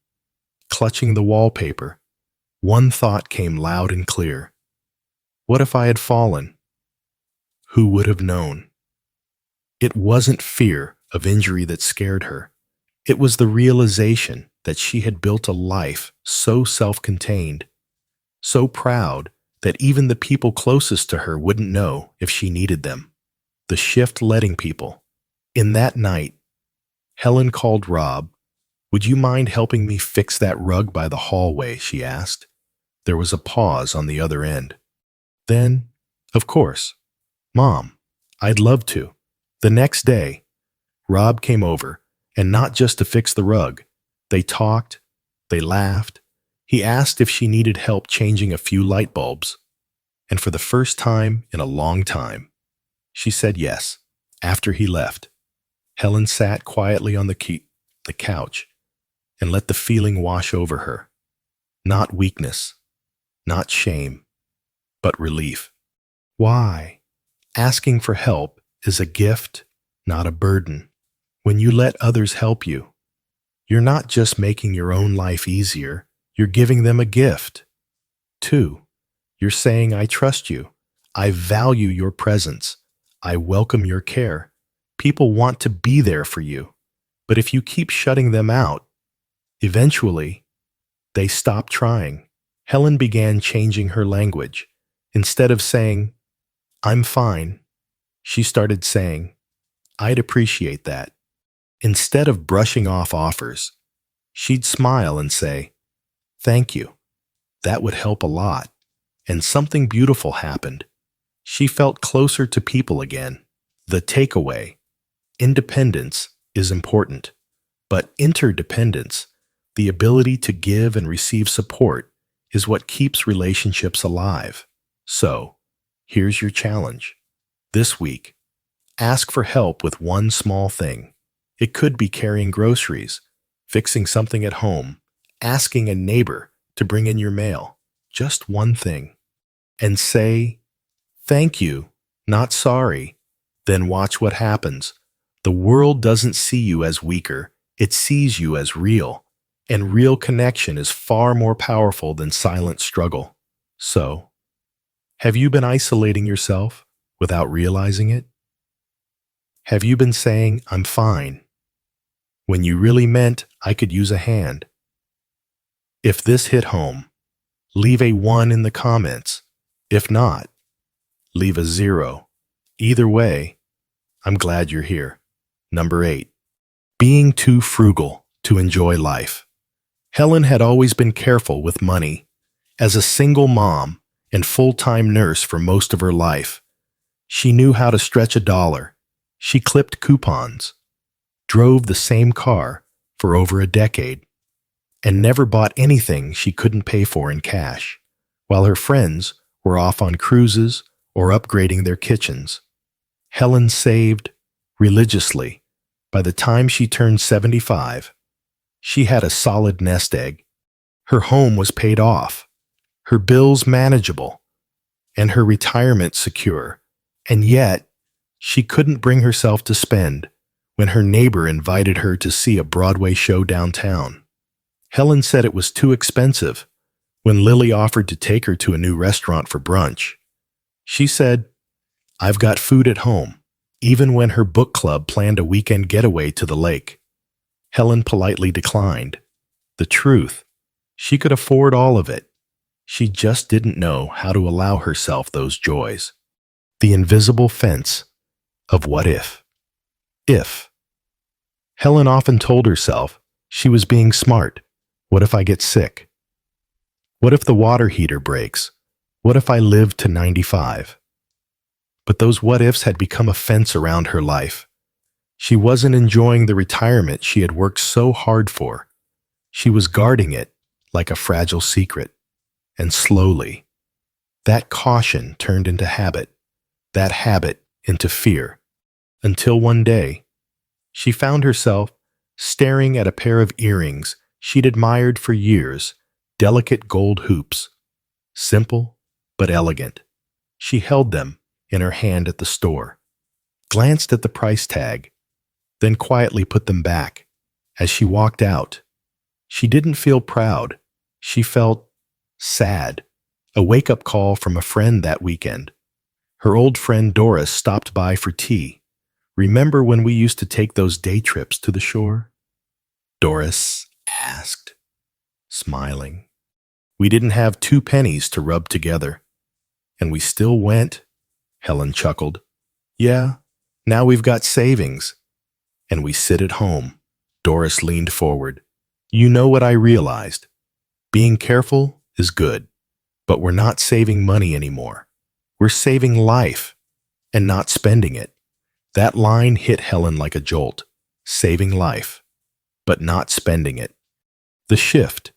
clutching the wallpaper, one thought came loud and clear. What if I had fallen? Who would have known? It wasn't fear of injury that scared her. It was the realization that she had built a life so self-contained, so proud that even the people closest to her wouldn't know if she needed them. The shift letting people. In that night, Helen called Rob. "Would you mind helping me fix that rug by the hallway?" she asked. There was a pause on the other end. Then, "Of course, Mom, I'd love to." The next day, Rob came over, and not just to fix the rug. They talked, they laughed. He asked if she needed help changing a few light bulbs. And for the first time in a long time, she said yes. After he left, Helen sat quietly on the couch and let the feeling wash over her. Not weakness, not shame, but relief. Why? Asking for help is a gift, not a burden. When you let others help you, you're not just making your own life easier, you're giving them a gift. 2, you're saying, "I trust you. I value your presence. I welcome your care." People want to be there for you, but if you keep shutting them out, eventually, they stop trying. Helen began changing her language. Instead of saying, "I'm fine," she started saying, "I'd appreciate that." Instead of brushing off offers, she'd smile and say, "Thank you. That would help a lot." And something beautiful happened. She felt closer to people again. The takeaway: independence is important, but interdependence, the ability to give and receive support, is what keeps relationships alive. So, here's your challenge. This week, ask for help with one small thing. It could be carrying groceries, fixing something at home, asking a neighbor to bring in your mail. Just one thing. And say, "Thank you, not sorry." Then watch what happens. The world doesn't see you as weaker, it sees you as real. And real connection is far more powerful than silent struggle. So, have you been isolating yourself without realizing it? Have you been saying, "I'm fine," when you really meant, "I could use a hand"? If this hit home, leave a 1 in the comments. If not, leave a 0. Either way, I'm glad you're here. Number 8. Being too frugal to enjoy life. Helen had always been careful with money. As a single mom and full-time nurse for most of her life, she knew how to stretch a dollar. She clipped coupons, drove the same car for over a decade, and never bought anything she couldn't pay for in cash, while her friends were off on cruises or upgrading their kitchens. Helen saved religiously. By the time she turned 75, she had a solid nest egg. Her home was paid off, her bills manageable, and her retirement secure. And yet, she couldn't bring herself to spend when her neighbor invited her to see a Broadway show downtown. Helen said it was too expensive when Lily offered to take her to a new restaurant for brunch. She said, "I've got food at home. Even when her book club planned a weekend getaway to the lake, Helen politely declined. The truth, she could afford all of it. She just didn't know how to allow herself those joys. The invisible fence of what if. If. Helen often told herself she was being smart. What if I get sick? What if the water heater breaks? What if I live to 95? But those what ifs had become a fence around her life. She wasn't enjoying the retirement she had worked so hard for. She was guarding it like a fragile secret. And slowly, that caution turned into habit, that habit into fear, until one day, she found herself staring at a pair of earrings she'd admired for years, delicate gold hoops. Simple, but elegant. She held them in her hand at the store, glanced at the price tag, then quietly put them back. As she walked out, she didn't feel proud. She felt sad. A wake-up call from a friend that weekend. Her old friend Doris stopped by for tea. Remember when we used to take those day trips to the shore? Doris asked, smiling. We didn't have 2 pennies to rub together. And we still went, Helen chuckled. Yeah, now we've got savings. And we sit at home. Doris leaned forward. You know what I realized? Being careful is good, but we're not saving money anymore. We're saving life and not spending it. That line hit Helen like a jolt. Saving life, but not spending it. The shift.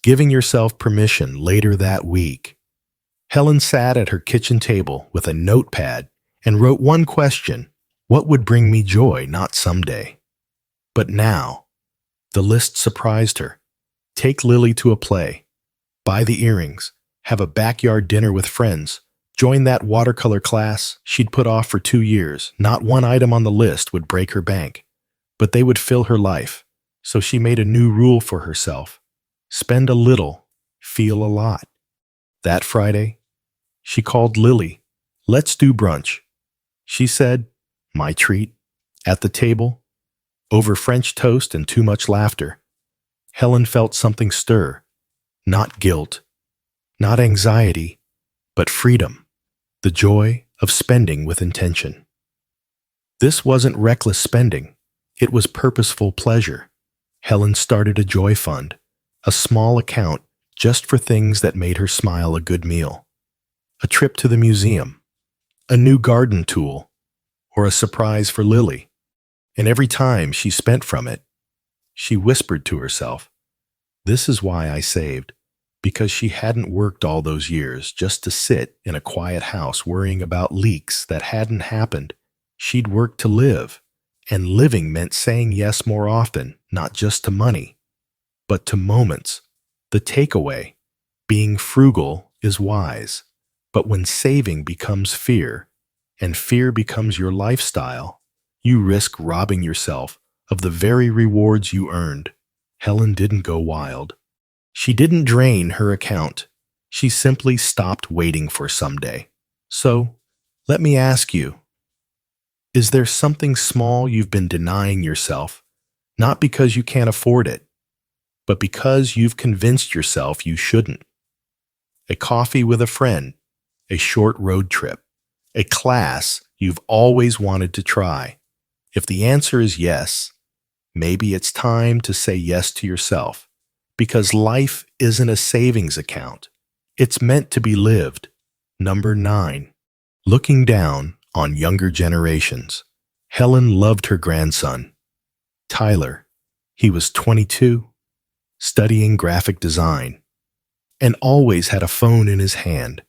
Giving yourself permission later that week. Helen sat at her kitchen table with a notepad and wrote one question. What would bring me joy, not someday? But now, the list surprised her. Take Lily to a play. Buy the earrings. Have a backyard dinner with friends. Join that watercolor class she'd put off for 2 years. Not one item on the list would break her bank, but they would fill her life. So she made a new rule for herself. Spend a little, feel a lot. That Friday, she called Lily. Let's do brunch. She said, my treat. At the table, over French toast and too much laughter, Helen felt something stir. Not guilt, not anxiety, but freedom. The joy of spending with intention. This wasn't reckless spending. It was purposeful pleasure. Helen started a joy fund, a small account just for things that made her smile. A good meal, a trip to the museum, a new garden tool, or a surprise for Lily. And every time she spent from it, she whispered to herself, this is why I saved, because she hadn't worked all those years just to sit in a quiet house worrying about leaks that hadn't happened. She'd worked to live, and living meant saying yes more often, not just to money, but to moments. The takeaway, being frugal is wise, but when saving becomes fear, and fear becomes your lifestyle, you risk robbing yourself of the very rewards you earned. Helen didn't go wild. She didn't drain her account. She simply stopped waiting for someday. So, let me ask you, is there something small you've been denying yourself, not because you can't afford it, but because you've convinced yourself you shouldn't? A coffee with a friend, a short road trip, a class you've always wanted to try. If the answer is yes, maybe it's time to say yes to yourself, because life isn't a savings account. It's meant to be lived. Number 9. Looking down on younger generations. Helen loved her grandson, Tyler. He was 22, studying graphic design, and always had a phone in his hand.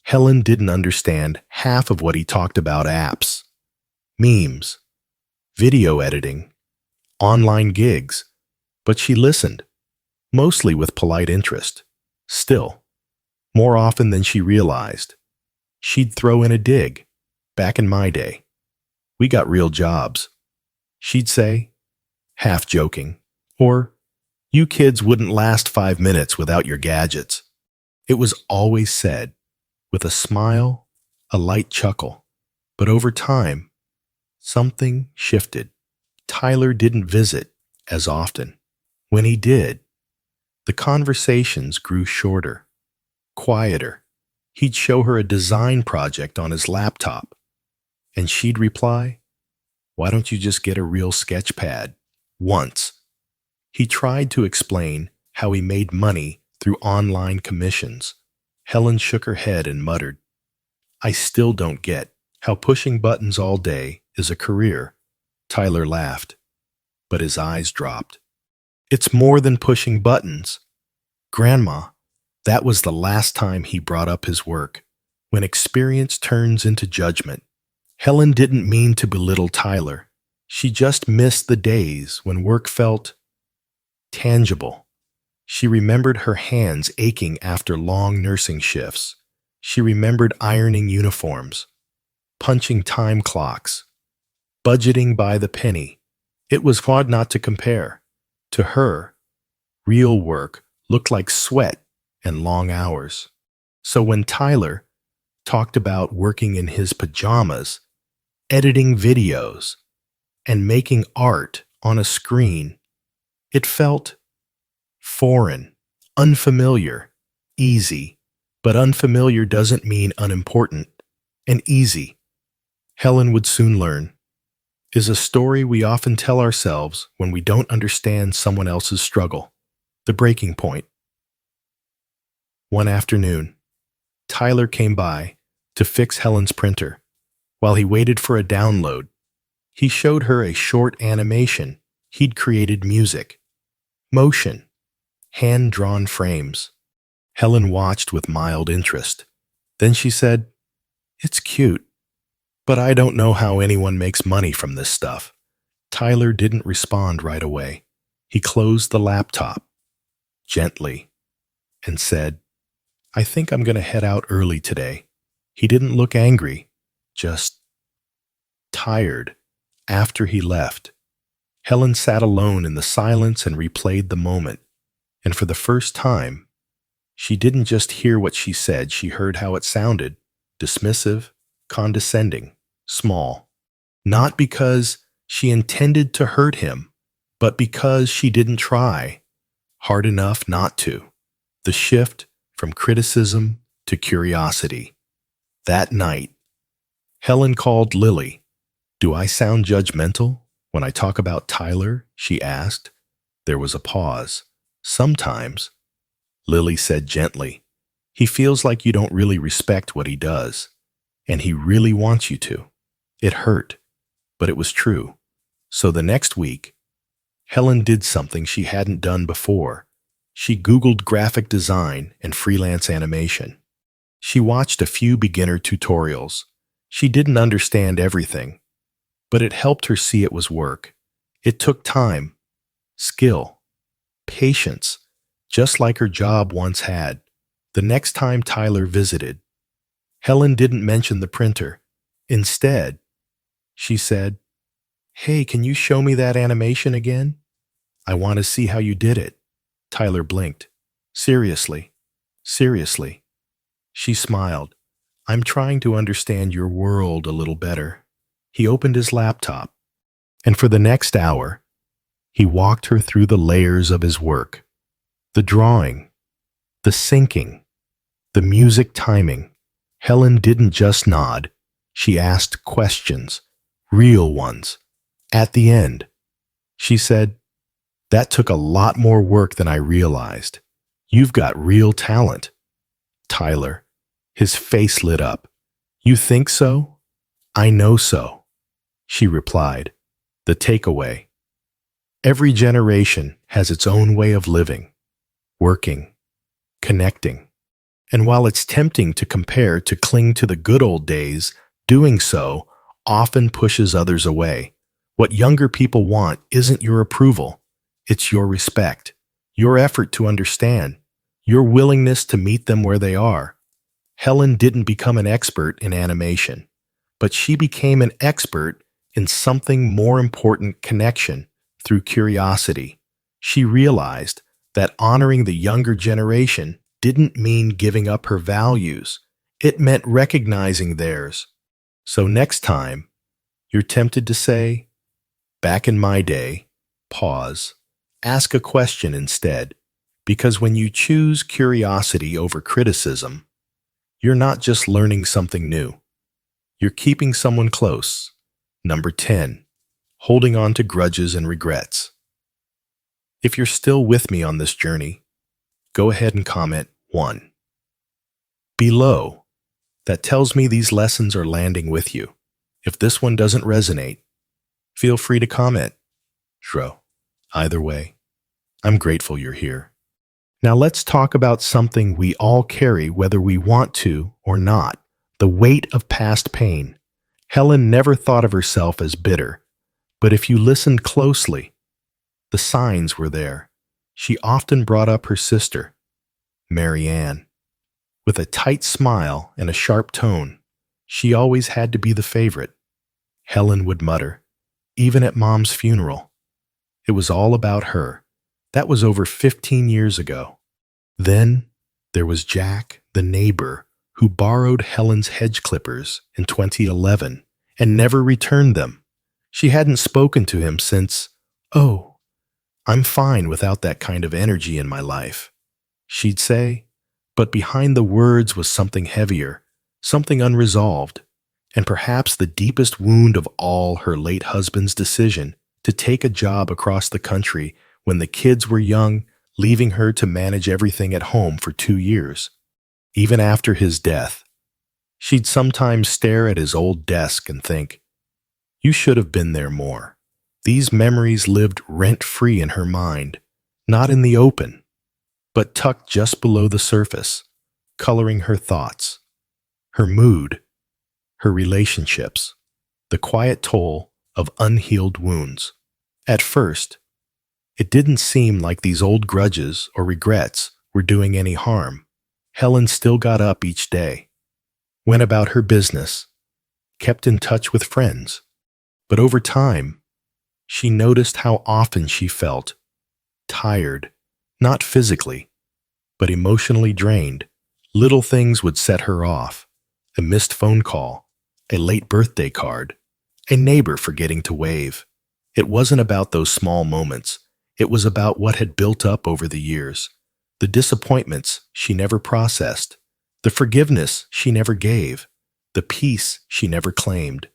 Helen didn't understand half of what he talked about: apps, memes, video editing, online gigs, but she listened, mostly with polite interest. Still, more often than she realized, she'd throw in a dig. Back in my day, we got real jobs. She'd say, half joking, or, you kids wouldn't last 5 minutes without your gadgets. It was always said, with a smile, a light chuckle, but over time, Something shifted. Tyler didn't visit as often. When he did, the conversations grew shorter, quieter. He'd show her a design project on his laptop, and she'd reply, "Why don't you just get a real sketch pad?" Once, he tried to explain how he made money through online commissions. Helen shook her head and muttered, "I still don't get how pushing buttons all day is a career." Tyler laughed, but his eyes dropped. "It's more than pushing buttons. Grandma, that was the last time he brought up his work. When experience turns into judgment." Helen didn't mean to belittle Tyler. She just missed the days when work felt tangible. She remembered her hands aching after long nursing shifts. She remembered ironing uniforms, punching time clocks, budgeting by the penny. It was hard not to compare. To her, real work looked like sweat and long hours. So when Tyler talked about working in his pajamas, editing videos, and making art on a screen, it felt foreign, unfamiliar, easy. But unfamiliar doesn't mean unimportant. And easy, Helen would soon learn, is a story we often tell ourselves when we don't understand someone else's struggle. The breaking point. One afternoon, Tyler came by to fix Helen's printer. While he waited for a download, he showed her a short animation he'd created: music, motion, hand-drawn frames. Helen watched with mild interest. Then she said, "It's cute, but I don't know how anyone makes money from this stuff." Tyler didn't respond right away. He closed the laptop gently and said, "I think I'm going to head out early today." He didn't look angry, just tired. After he left, Helen sat alone in the silence and replayed the moment. And for the first time, she didn't just hear what she said, she heard how it sounded: dismissive, condescending, small. Not because she intended to hurt him, but because she didn't try hard enough not to. The shift from criticism to curiosity. That night, Helen called Lily. "Do I sound judgmental when I talk about Tyler?" she asked. There was a pause. "Sometimes," Lily said gently. "He feels like you don't really respect what he does, and he really wants you to." It hurt, but it was true. So the next week, Helen did something she hadn't done before. She Googled graphic design and freelance animation. She watched a few beginner tutorials. She didn't understand everything, but it helped her see it was work. It took time, skill, patience, just like her job once had. The next time Tyler visited, Helen didn't mention the printer. Instead, she said, "Hey, can you show me that animation again? I want to see how you did it." Tyler blinked. "Seriously? Seriously?" She smiled. "I'm trying to understand your world a little better." He opened his laptop, and for the next hour, he walked her through the layers of his work. The drawing, the syncing, the music timing. Helen didn't just nod. She asked questions, real ones. At the end, she said, "That took a lot more work than I realized. You've got real talent." Tyler, his face lit up. "You think so? I know so," she replied. The takeaway: every generation has its own way of living, working, connecting. And while it's tempting to compare, to cling to the good old days, doing so often pushes others away. What younger people want isn't your approval, it's your respect, your effort to understand, your willingness to meet them where they are. Helen didn't become an expert in animation, but she became an expert in something more important: connection through curiosity. She realized that honoring the younger generation didn't mean giving up her values. It meant recognizing theirs. So next time You're tempted to say, back in my day, pause, ask a question instead, because when you choose curiosity over criticism, you're not just learning something new. You're keeping someone close. Number 10, holding on to grudges and regrets. If you're still with me on this journey, go ahead and comment 1 below. That tells me these lessons are landing with you. If this one doesn't resonate, feel free to comment. Shro. Either way, I'm grateful you're here. Now let's talk about something we all carry whether we want to or not, the weight of past pain. Helen never thought of herself as bitter, but if you listened closely, the signs were there. She often brought up her sister, Mary Ann. With a tight smile and a sharp tone, she always had to be the favorite. Helen would mutter, even at Mom's funeral. It was all about her. That was over 15 years ago. Then there was Jack, the neighbor, who borrowed Helen's hedge clippers in 2011 and never returned them. She hadn't spoken to him since, "Oh, I'm fine without that kind of energy in my life," she'd say. But behind the words was something heavier, something unresolved, and perhaps the deepest wound of all, her late husband's decision to take a job across the country when the kids were young, leaving her to manage everything at home for 2 years. Even after his death, she'd sometimes stare at his old desk and think, "You should have been there more." These memories lived rent-free in her mind, not in the open, but tucked just below the surface, coloring her thoughts, her mood, her relationships, the quiet toll of unhealed wounds. At first, it didn't seem like these old grudges or regrets were doing any harm. Helen still got up each day, went about her business, kept in touch with friends. But over time, she noticed how often she felt tired, not physically, but emotionally drained. Little things would set her off: a missed phone call, a late birthday card, a neighbor forgetting to wave. It wasn't about those small moments. It was about what had built up over the years, the disappointments she never processed, the forgiveness she never gave, the peace she never claimed.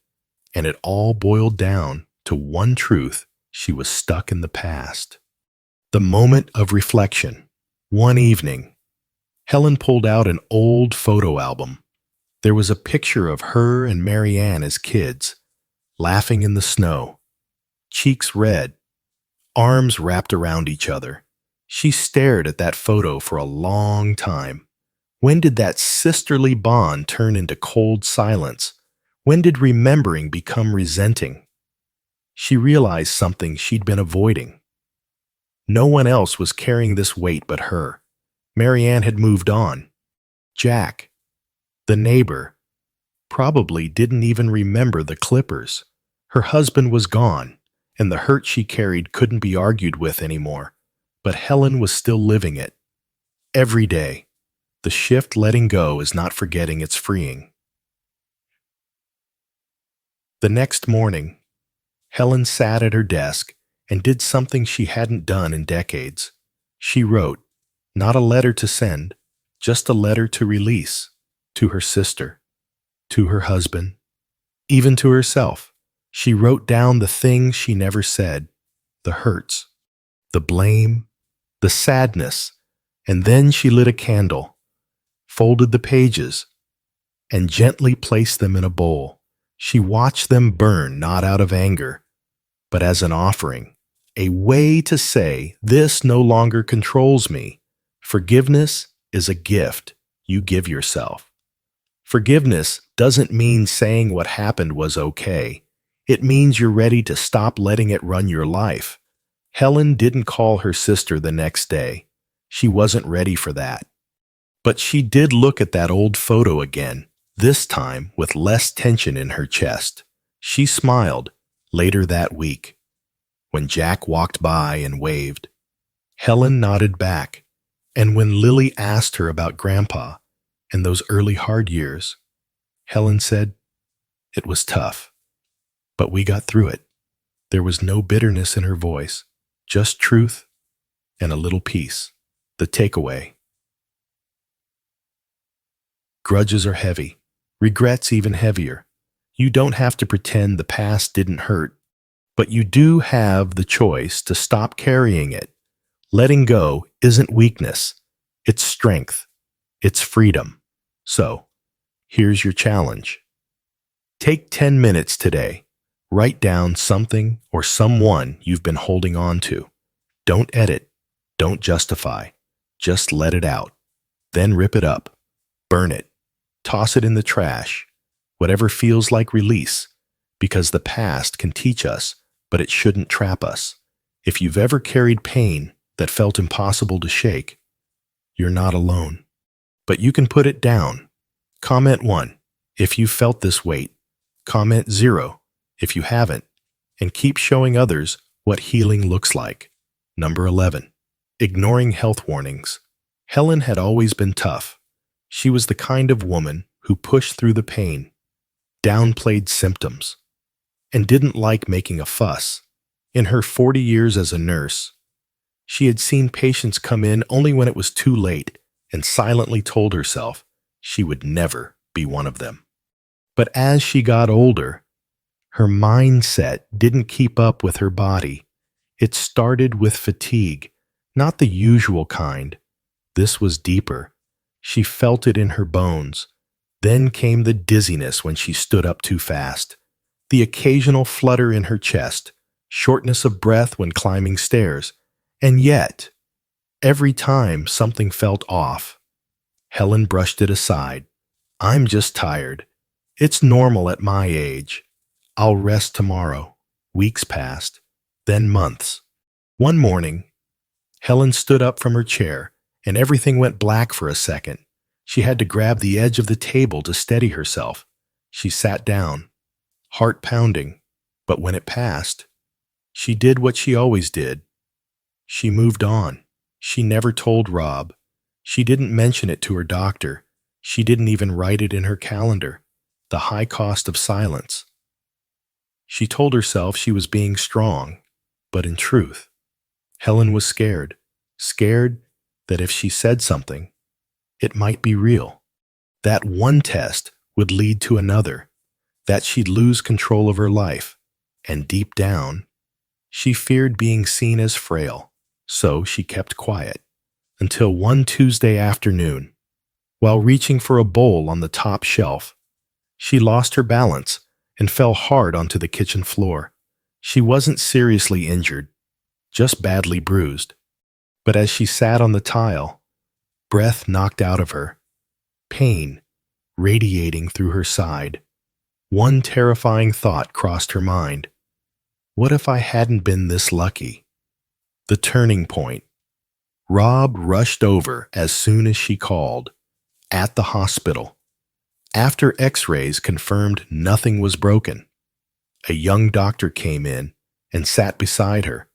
And it all boiled down to one truth: she was stuck in the past. The moment of reflection. One evening, Helen pulled out an old photo album. There was a picture of her and Mary Ann as kids, laughing in the snow, cheeks red, arms wrapped around each other. She stared at that photo for a long time. When did that sisterly bond turn into cold silence? When did remembering become resenting? She realized something she'd been avoiding. No one else was carrying this weight but her. Mary Ann had moved on. Jack, the neighbor, probably didn't even remember the clippers. Her husband was gone, and the hurt she carried couldn't be argued with anymore. But Helen was still living it. Every day, the shift letting go is not forgetting, it's freeing. The next morning, Helen sat at her desk and did something she hadn't done in decades. She wrote, not a letter to send, just a letter to release, to her sister, to her husband, even to herself. She wrote down the things she never said, the hurts, the blame, the sadness, and then she lit a candle, folded the pages, and gently placed them in a bowl. She watched them burn, not out of anger, but as an offering, a way to say, this no longer controls me. Forgiveness is a gift you give yourself. Forgiveness doesn't mean saying what happened was okay. It means you're ready to stop letting it run your life. Helen didn't call her sister the next day. She wasn't ready for that. But she did look at that old photo again, this time with less tension in her chest. She smiled later that week. When Jack walked by and waved, Helen nodded back. And when Lily asked her about Grandpa and those early hard years, Helen said, "It was tough, But we got through it. There was no bitterness in her voice, just truth and a little peace. The takeaway: grudges are heavy, regrets even heavier. You don't have to pretend the past didn't hurt, but you do have the choice to stop carrying it. Letting go isn't weakness, it's strength, it's freedom. So, here's your challenge. Take 10 minutes today. Write down something or someone you've been holding on to. Don't edit, don't justify, just let it out. Then rip it up, burn it, toss it in the trash, whatever feels like release, because the past can teach us, but it shouldn't trap us. If you've ever carried pain that felt impossible to shake, you're not alone. But you can put it down. Comment 1 if you felt this weight. Comment 0 if you haven't. And keep showing others what healing looks like. Number 11. Ignoring health warnings. Helen had always been tough. She was the kind of woman who pushed through the pain, downplayed symptoms, and didn't like making a fuss. In her 40 years as a nurse, she had seen patients come in only when it was too late and silently told herself she would never be one of them. But as she got older, her mindset didn't keep up with her body. It started with fatigue, not the usual kind. This was deeper. She felt it in her bones. Then came the dizziness when she stood up too fast, the occasional flutter in her chest, shortness of breath when climbing stairs. And yet, every time something felt off, Helen brushed it aside. I'm just tired. It's normal at my age. I'll rest tomorrow. Weeks passed, then months. One morning, Helen stood up from her chair, and everything went black for a second. She had to grab the edge of the table to steady herself. She sat down, heart pounding, but when it passed, she did what she always did. She moved on. She never told Rob. She didn't mention it to her doctor. She didn't even write it in her calendar. The high cost of silence. She told herself she was being strong, but in truth, Helen was scared. Scared that if she said something, it might be real. That one test would lead to another. That she'd lose control of her life. And deep down, she feared being seen as frail. So she kept quiet. Until one Tuesday afternoon, while reaching for a bowl on the top shelf, she lost her balance and fell hard onto the kitchen floor. She wasn't seriously injured, just badly bruised. But as she sat on the tile, breath knocked out of her, pain radiating through her side. One terrifying thought crossed her mind. What if I hadn't been this lucky? The turning point. Rob rushed over as soon as she called. At the hospital. After x-rays confirmed nothing was broken, a young doctor came in and sat beside her.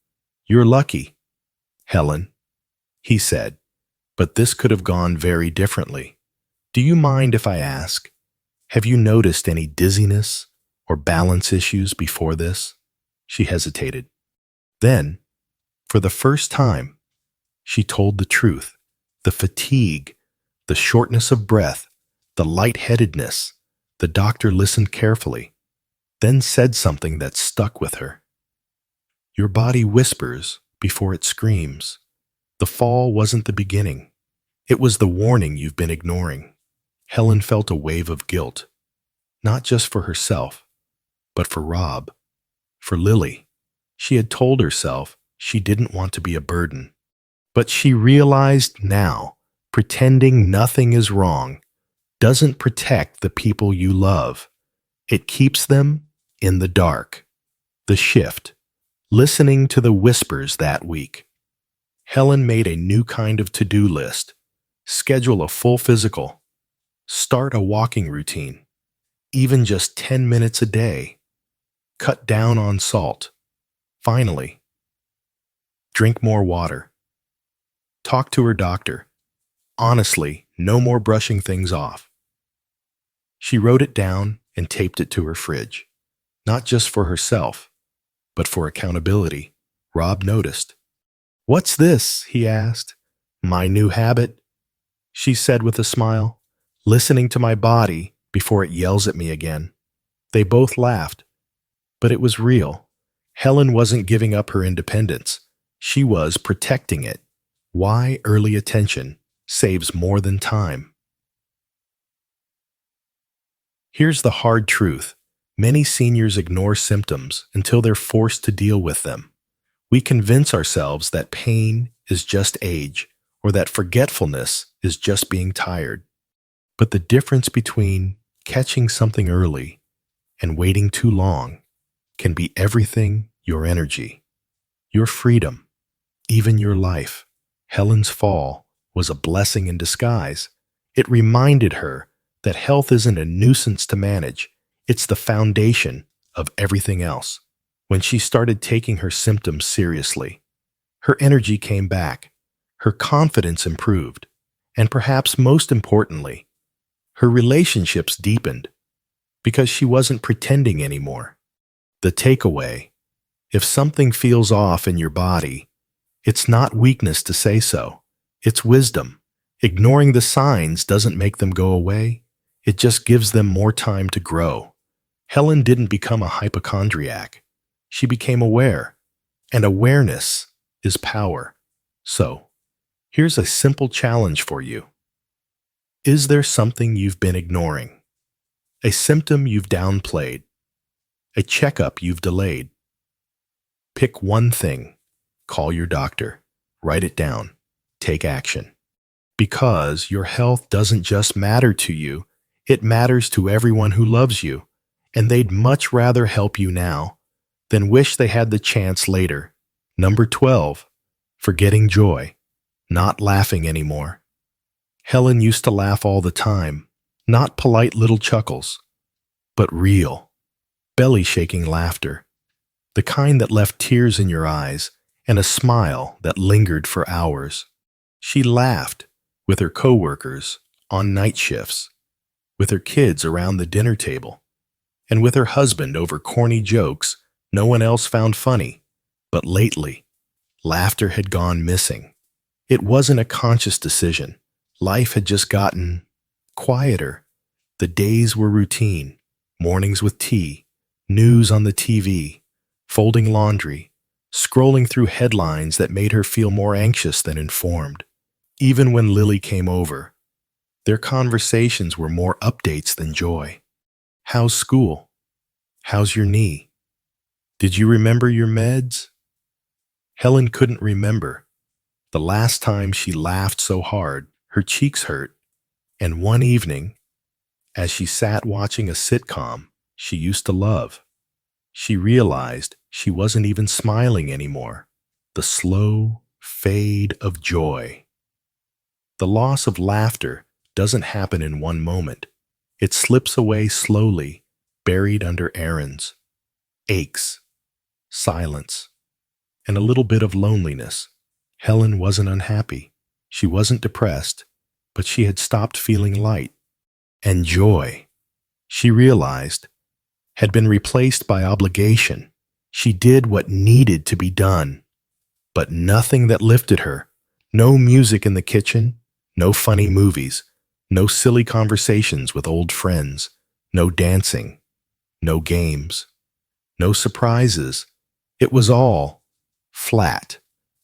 You're lucky, Helen, he said, but this could have gone very differently. Do you mind if I ask, have you noticed any dizziness or balance issues before this? She hesitated. Then, for the first time, she told the truth. The fatigue, the shortness of breath, the lightheadedness. The doctor listened carefully, then said something that stuck with her. Your body whispers before it screams. The fall wasn't the beginning. It was the warning you've been ignoring. Helen felt a wave of guilt, not just for herself, but for Rob, for Lily. She had told herself she didn't want to be a burden. But she realized now, pretending nothing is wrong doesn't protect the people you love. It keeps them in the dark. The shift. Listening to the whispers that week. Helen made a new kind of to-do list. Schedule a full physical. Start a walking routine. Even just 10 minutes a day. Cut down on salt. Finally, drink more water. Talk to her doctor. Honestly, no more brushing things off. She wrote it down and taped it to her fridge. not just for herself, but for accountability. Rob noticed. "What's this?" he asked. "My new habit," she said with a smile, "listening to my body before it yells at me again." They both laughed, but it was real. Helen wasn't giving up her independence. She was protecting it. Why early attention saves more than time. Here's the hard truth. Many seniors ignore symptoms until they're forced to deal with them. We convince ourselves that pain is just age, or that forgetfulness is just being tired. But the difference between catching something early and waiting too long can be everything: your energy, your freedom, even your life. Helen's fall was a blessing in disguise. It reminded her that health isn't a nuisance to manage, it's the foundation of everything else. When she started taking her symptoms seriously, her energy came back, her confidence improved, and perhaps most importantly, her relationships deepened because she wasn't pretending anymore. The takeaway: if something feels off in your body, it's not weakness to say so, it's wisdom. Ignoring the signs doesn't make them go away, it just gives them more time to grow. Helen didn't become a hypochondriac. She became aware, and awareness is power. So, here's a simple challenge for you. Is there something you've been ignoring? A symptom you've downplayed? A checkup you've delayed? Pick one thing. Call your doctor. Write it down. Take action. Because your health doesn't just matter to you, it matters to everyone who loves you, and they'd much rather help you now than wish they had the chance later. Number 12. Forgetting joy. Not laughing anymore. Helen used to laugh all the time, not polite little chuckles, but real, belly-shaking laughter, the kind that left tears in your eyes and a smile that lingered for hours. She laughed with her coworkers on night shifts, with her kids around the dinner table, and with her husband over corny jokes no one else found funny. But lately, laughter had gone missing. It wasn't a conscious decision. Life had just gotten quieter. The days were routine: mornings with tea, news on the TV, folding laundry, scrolling through headlines that made her feel more anxious than informed. Even when Lily came over, their conversations were more updates than joy. How's school? How's your knee? Did you remember your meds? Helen couldn't remember the last time she laughed so hard her cheeks hurt, and one evening, as she sat watching a sitcom she used to love, she realized she wasn't even smiling anymore. The slow fade of joy. The loss of laughter doesn't happen in one moment. It slips away slowly, buried under errands, aches, silence, and a little bit of loneliness. Helen wasn't unhappy. She wasn't depressed, but she had stopped feeling light. And joy, she realized, had been replaced by obligation. She did what needed to be done, but nothing that lifted her. No music in the kitchen, no funny movies, no silly conversations with old friends, no dancing, no games, no surprises. It was all flat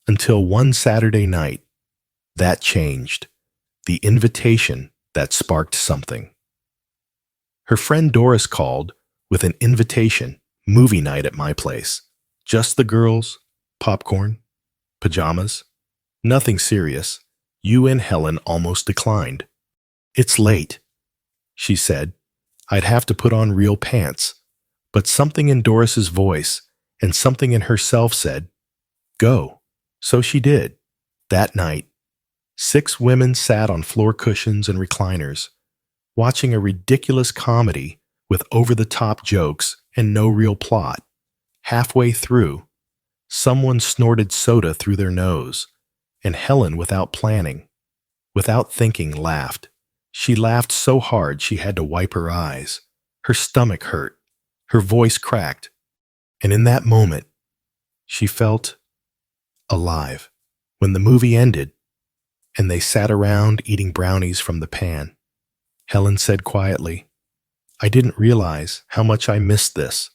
until one Saturday night. That changed. The invitation that sparked something. Her friend Doris called with an invitation: movie night at my place. Just the girls, popcorn, pajamas, nothing serious. You and Helen almost declined. "It's late," she said. "I'd have to put on real pants." But something in Doris's voice and something in herself said, "Go." So she did. That night, 6 women sat on floor cushions and recliners, watching a ridiculous comedy with over-the-top jokes and no real plot. Halfway through, someone snorted soda through their nose, and Helen, without planning, without thinking, laughed. She laughed so hard she had to wipe her eyes. Her stomach hurt. Her voice cracked, and in that moment, she felt alive. When the movie ended, and they sat around eating brownies from the pan, Helen said quietly, "I didn't realize how much I missed this,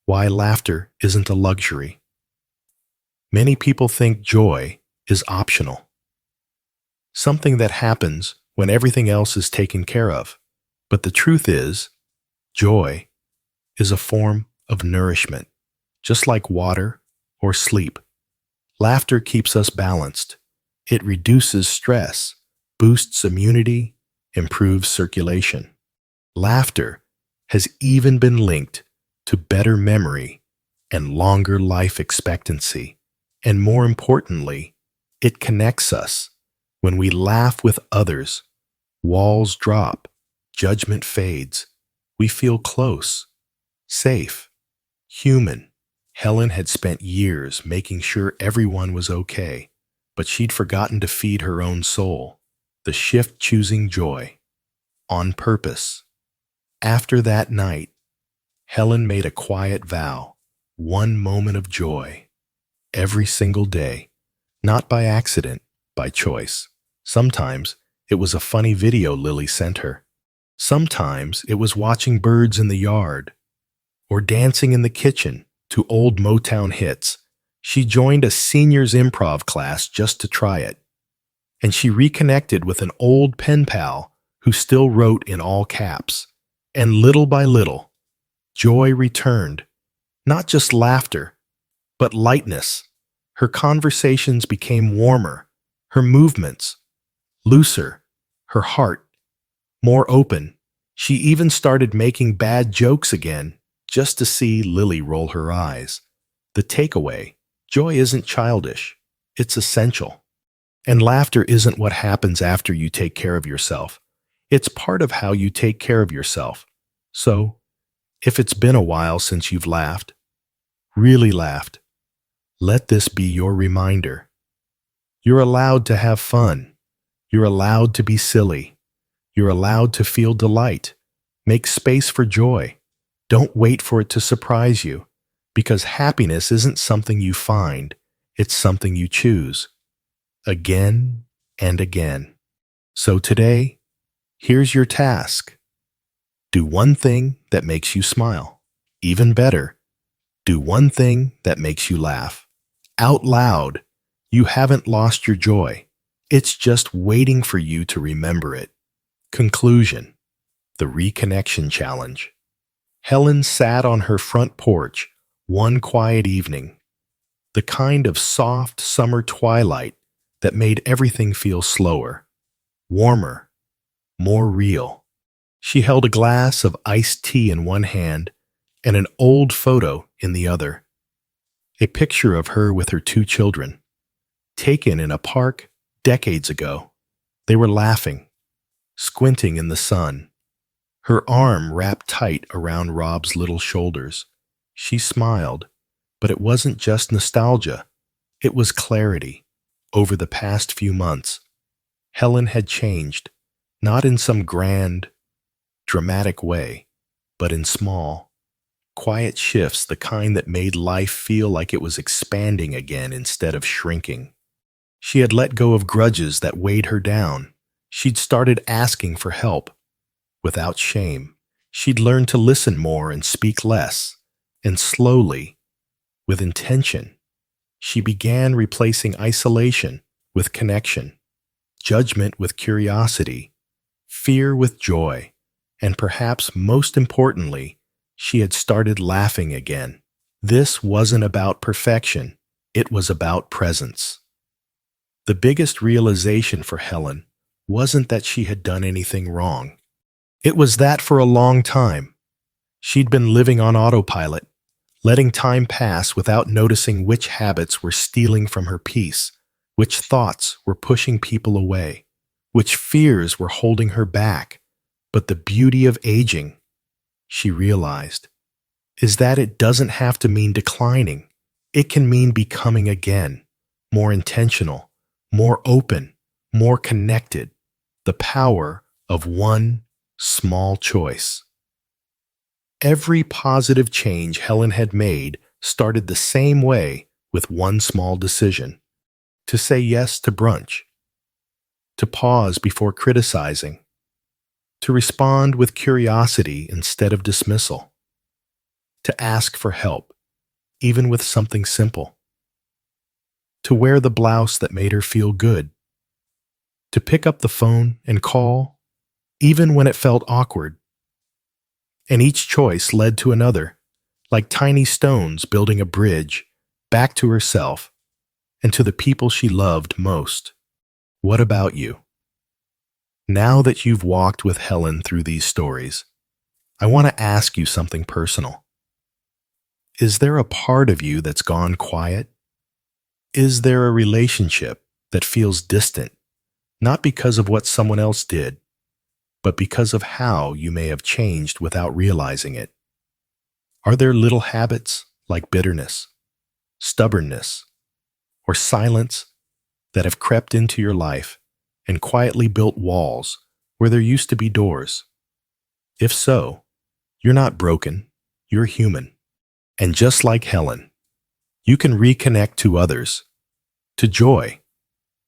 why laughter isn't a luxury." Many people think joy is optional, something that happens when everything else is taken care of. But the truth is, joy is a form of nourishment, just like water or sleep. Laughter keeps us balanced. It reduces stress, boosts immunity, improves circulation. Laughter has even been linked to better memory and longer life expectancy. And more importantly, it connects us. When we laugh with others, walls drop, judgment fades. We feel close, safe, human. Helen had spent years making sure everyone was okay, but she'd forgotten to feed her own soul. The shift choosing joy, on purpose. After that night, Helen made a quiet vow, one moment of joy, every single day, not by accident, by choice. Sometimes it was a funny video Lily sent her. Sometimes it was watching birds in the yard, or dancing in the kitchen to old Motown hits. She joined a seniors improv class just to try it, and she reconnected with an old pen pal who still wrote in all caps. And little by little, joy returned, not just laughter, but lightness. Her conversations became warmer, her movements looser, her heart more open. She even started making bad jokes again, just to see Lily roll her eyes. The takeaway: joy isn't childish, it's essential. And laughter isn't what happens after you take care of yourself. It's part of how you take care of yourself. So, if it's been a while since you've laughed, really laughed, let this be your reminder. You're allowed to have fun. You're allowed to be silly. You're allowed to feel delight. Make space for joy. Don't wait for it to surprise you, because happiness isn't something you find, it's something you choose. Again and again. So today, here's your task. Do one thing that makes you smile. Even better, do one thing that makes you laugh. Out loud. You haven't lost your joy. It's just waiting for you to remember it. Conclusion: the Reconnection Challenge. Helen sat on her front porch one quiet evening, the kind of soft summer twilight that made everything feel slower, warmer, more real. She held a glass of iced tea in one hand and an old photo in the other, a picture of her with her two children, taken in a park decades ago. They were laughing, squinting in the sun, her arm wrapped tight around Rob's little shoulders. She smiled, but it wasn't just nostalgia, it was clarity. Over the past few months, Helen had changed, not in some grand, dramatic way, but in small, quiet shifts, the kind that made life feel like it was expanding again instead of shrinking. She had let go of grudges that weighed her down. She'd started asking for help, without shame. She'd learned to listen more and speak less. And slowly, with intention, she began replacing isolation with connection, judgment with curiosity, fear with joy, and perhaps most importantly, she had started laughing again. This wasn't about perfection, it was about presence. The biggest realization for Helen wasn't that she had done anything wrong. It was that for a long time, she'd been living on autopilot, letting time pass without noticing which habits were stealing from her peace, which thoughts were pushing people away, which fears were holding her back. But the beauty of aging, she realized, is that it doesn't have to mean declining. It can mean becoming again, more intentional, more open, more connected. The power of one small choice. Every positive change Helen had made started the same way with one small decision: to say yes to brunch, to pause before criticizing, to respond with curiosity instead of dismissal, to ask for help, even with something simple, to wear the blouse that made her feel good, to pick up the phone and call, even when it felt awkward. And each choice led to another, like tiny stones building a bridge back to herself and to the people she loved most. What about you? Now that you've walked with Helen through these stories, I want to ask you something personal. Is there a part of you that's gone quiet? Is there a relationship that feels distant, not because of what someone else did, but because of how you may have changed without realizing it? Are there little habits like bitterness, stubbornness, or silence that have crept into your life and quietly built walls where there used to be doors? If so, you're not broken, you're human. And just like Helen, you can reconnect to others, to joy,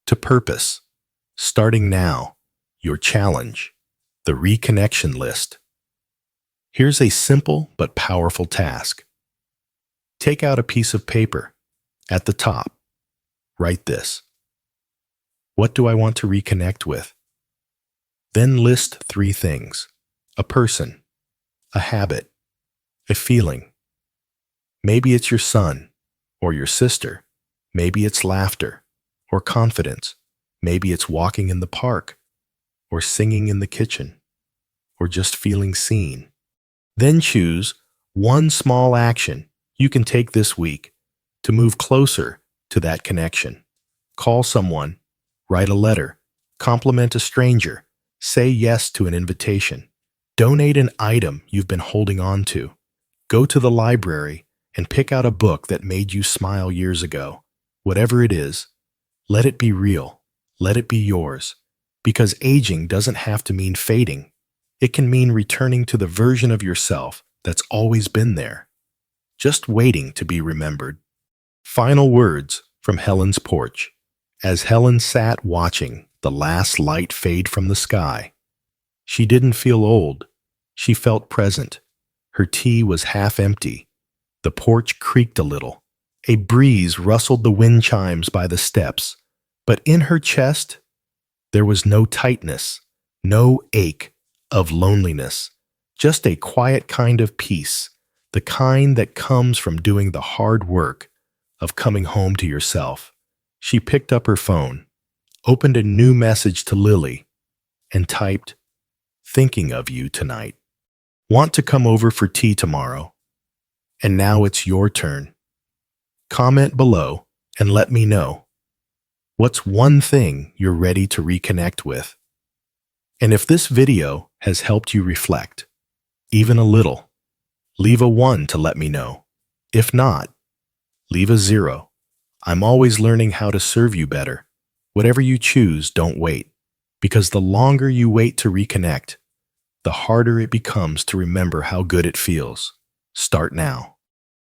to purpose, starting now. Your challenge: the reconnection list. Here's a simple but powerful task. Take out a piece of paper. At the top, write this: what do I want to reconnect with? Then list 3 things: a person, a habit, a feeling. Maybe it's your son or your sister. Maybe it's laughter or confidence. Maybe it's walking in the park or singing in the kitchen or just feeling seen. Then choose one small action you can take this week to move closer to that connection. Call someone, write a letter, compliment a stranger, say yes to an invitation, donate an item you've been holding on to, go to the library and pick out a book that made you smile years ago. Whatever it is, let it be real, let it be yours, because aging doesn't have to mean fading. It can mean returning to the version of yourself that's always been there, just waiting to be remembered. Final words from Helen's porch. As Helen sat watching the last light fade from the sky, she didn't feel old. She felt present. Her tea was half empty. The porch creaked a little. A breeze rustled the wind chimes by the steps. But in her chest, there was no tightness, no ache of loneliness, just a quiet kind of peace, the kind that comes from doing the hard work of coming home to yourself. She picked up her phone, opened a new message to Lily, and typed, "Thinking of you tonight. Want to come over for tea tomorrow?" And now it's your turn. Comment below and let me know. What's one thing you're ready to reconnect with? And if this video has helped you reflect, even a little, leave a 1 to let me know. If not, leave a 0. I'm always learning how to serve you better. Whatever you choose, don't wait. Because the longer you wait to reconnect, the harder it becomes to remember how good it feels. Start now.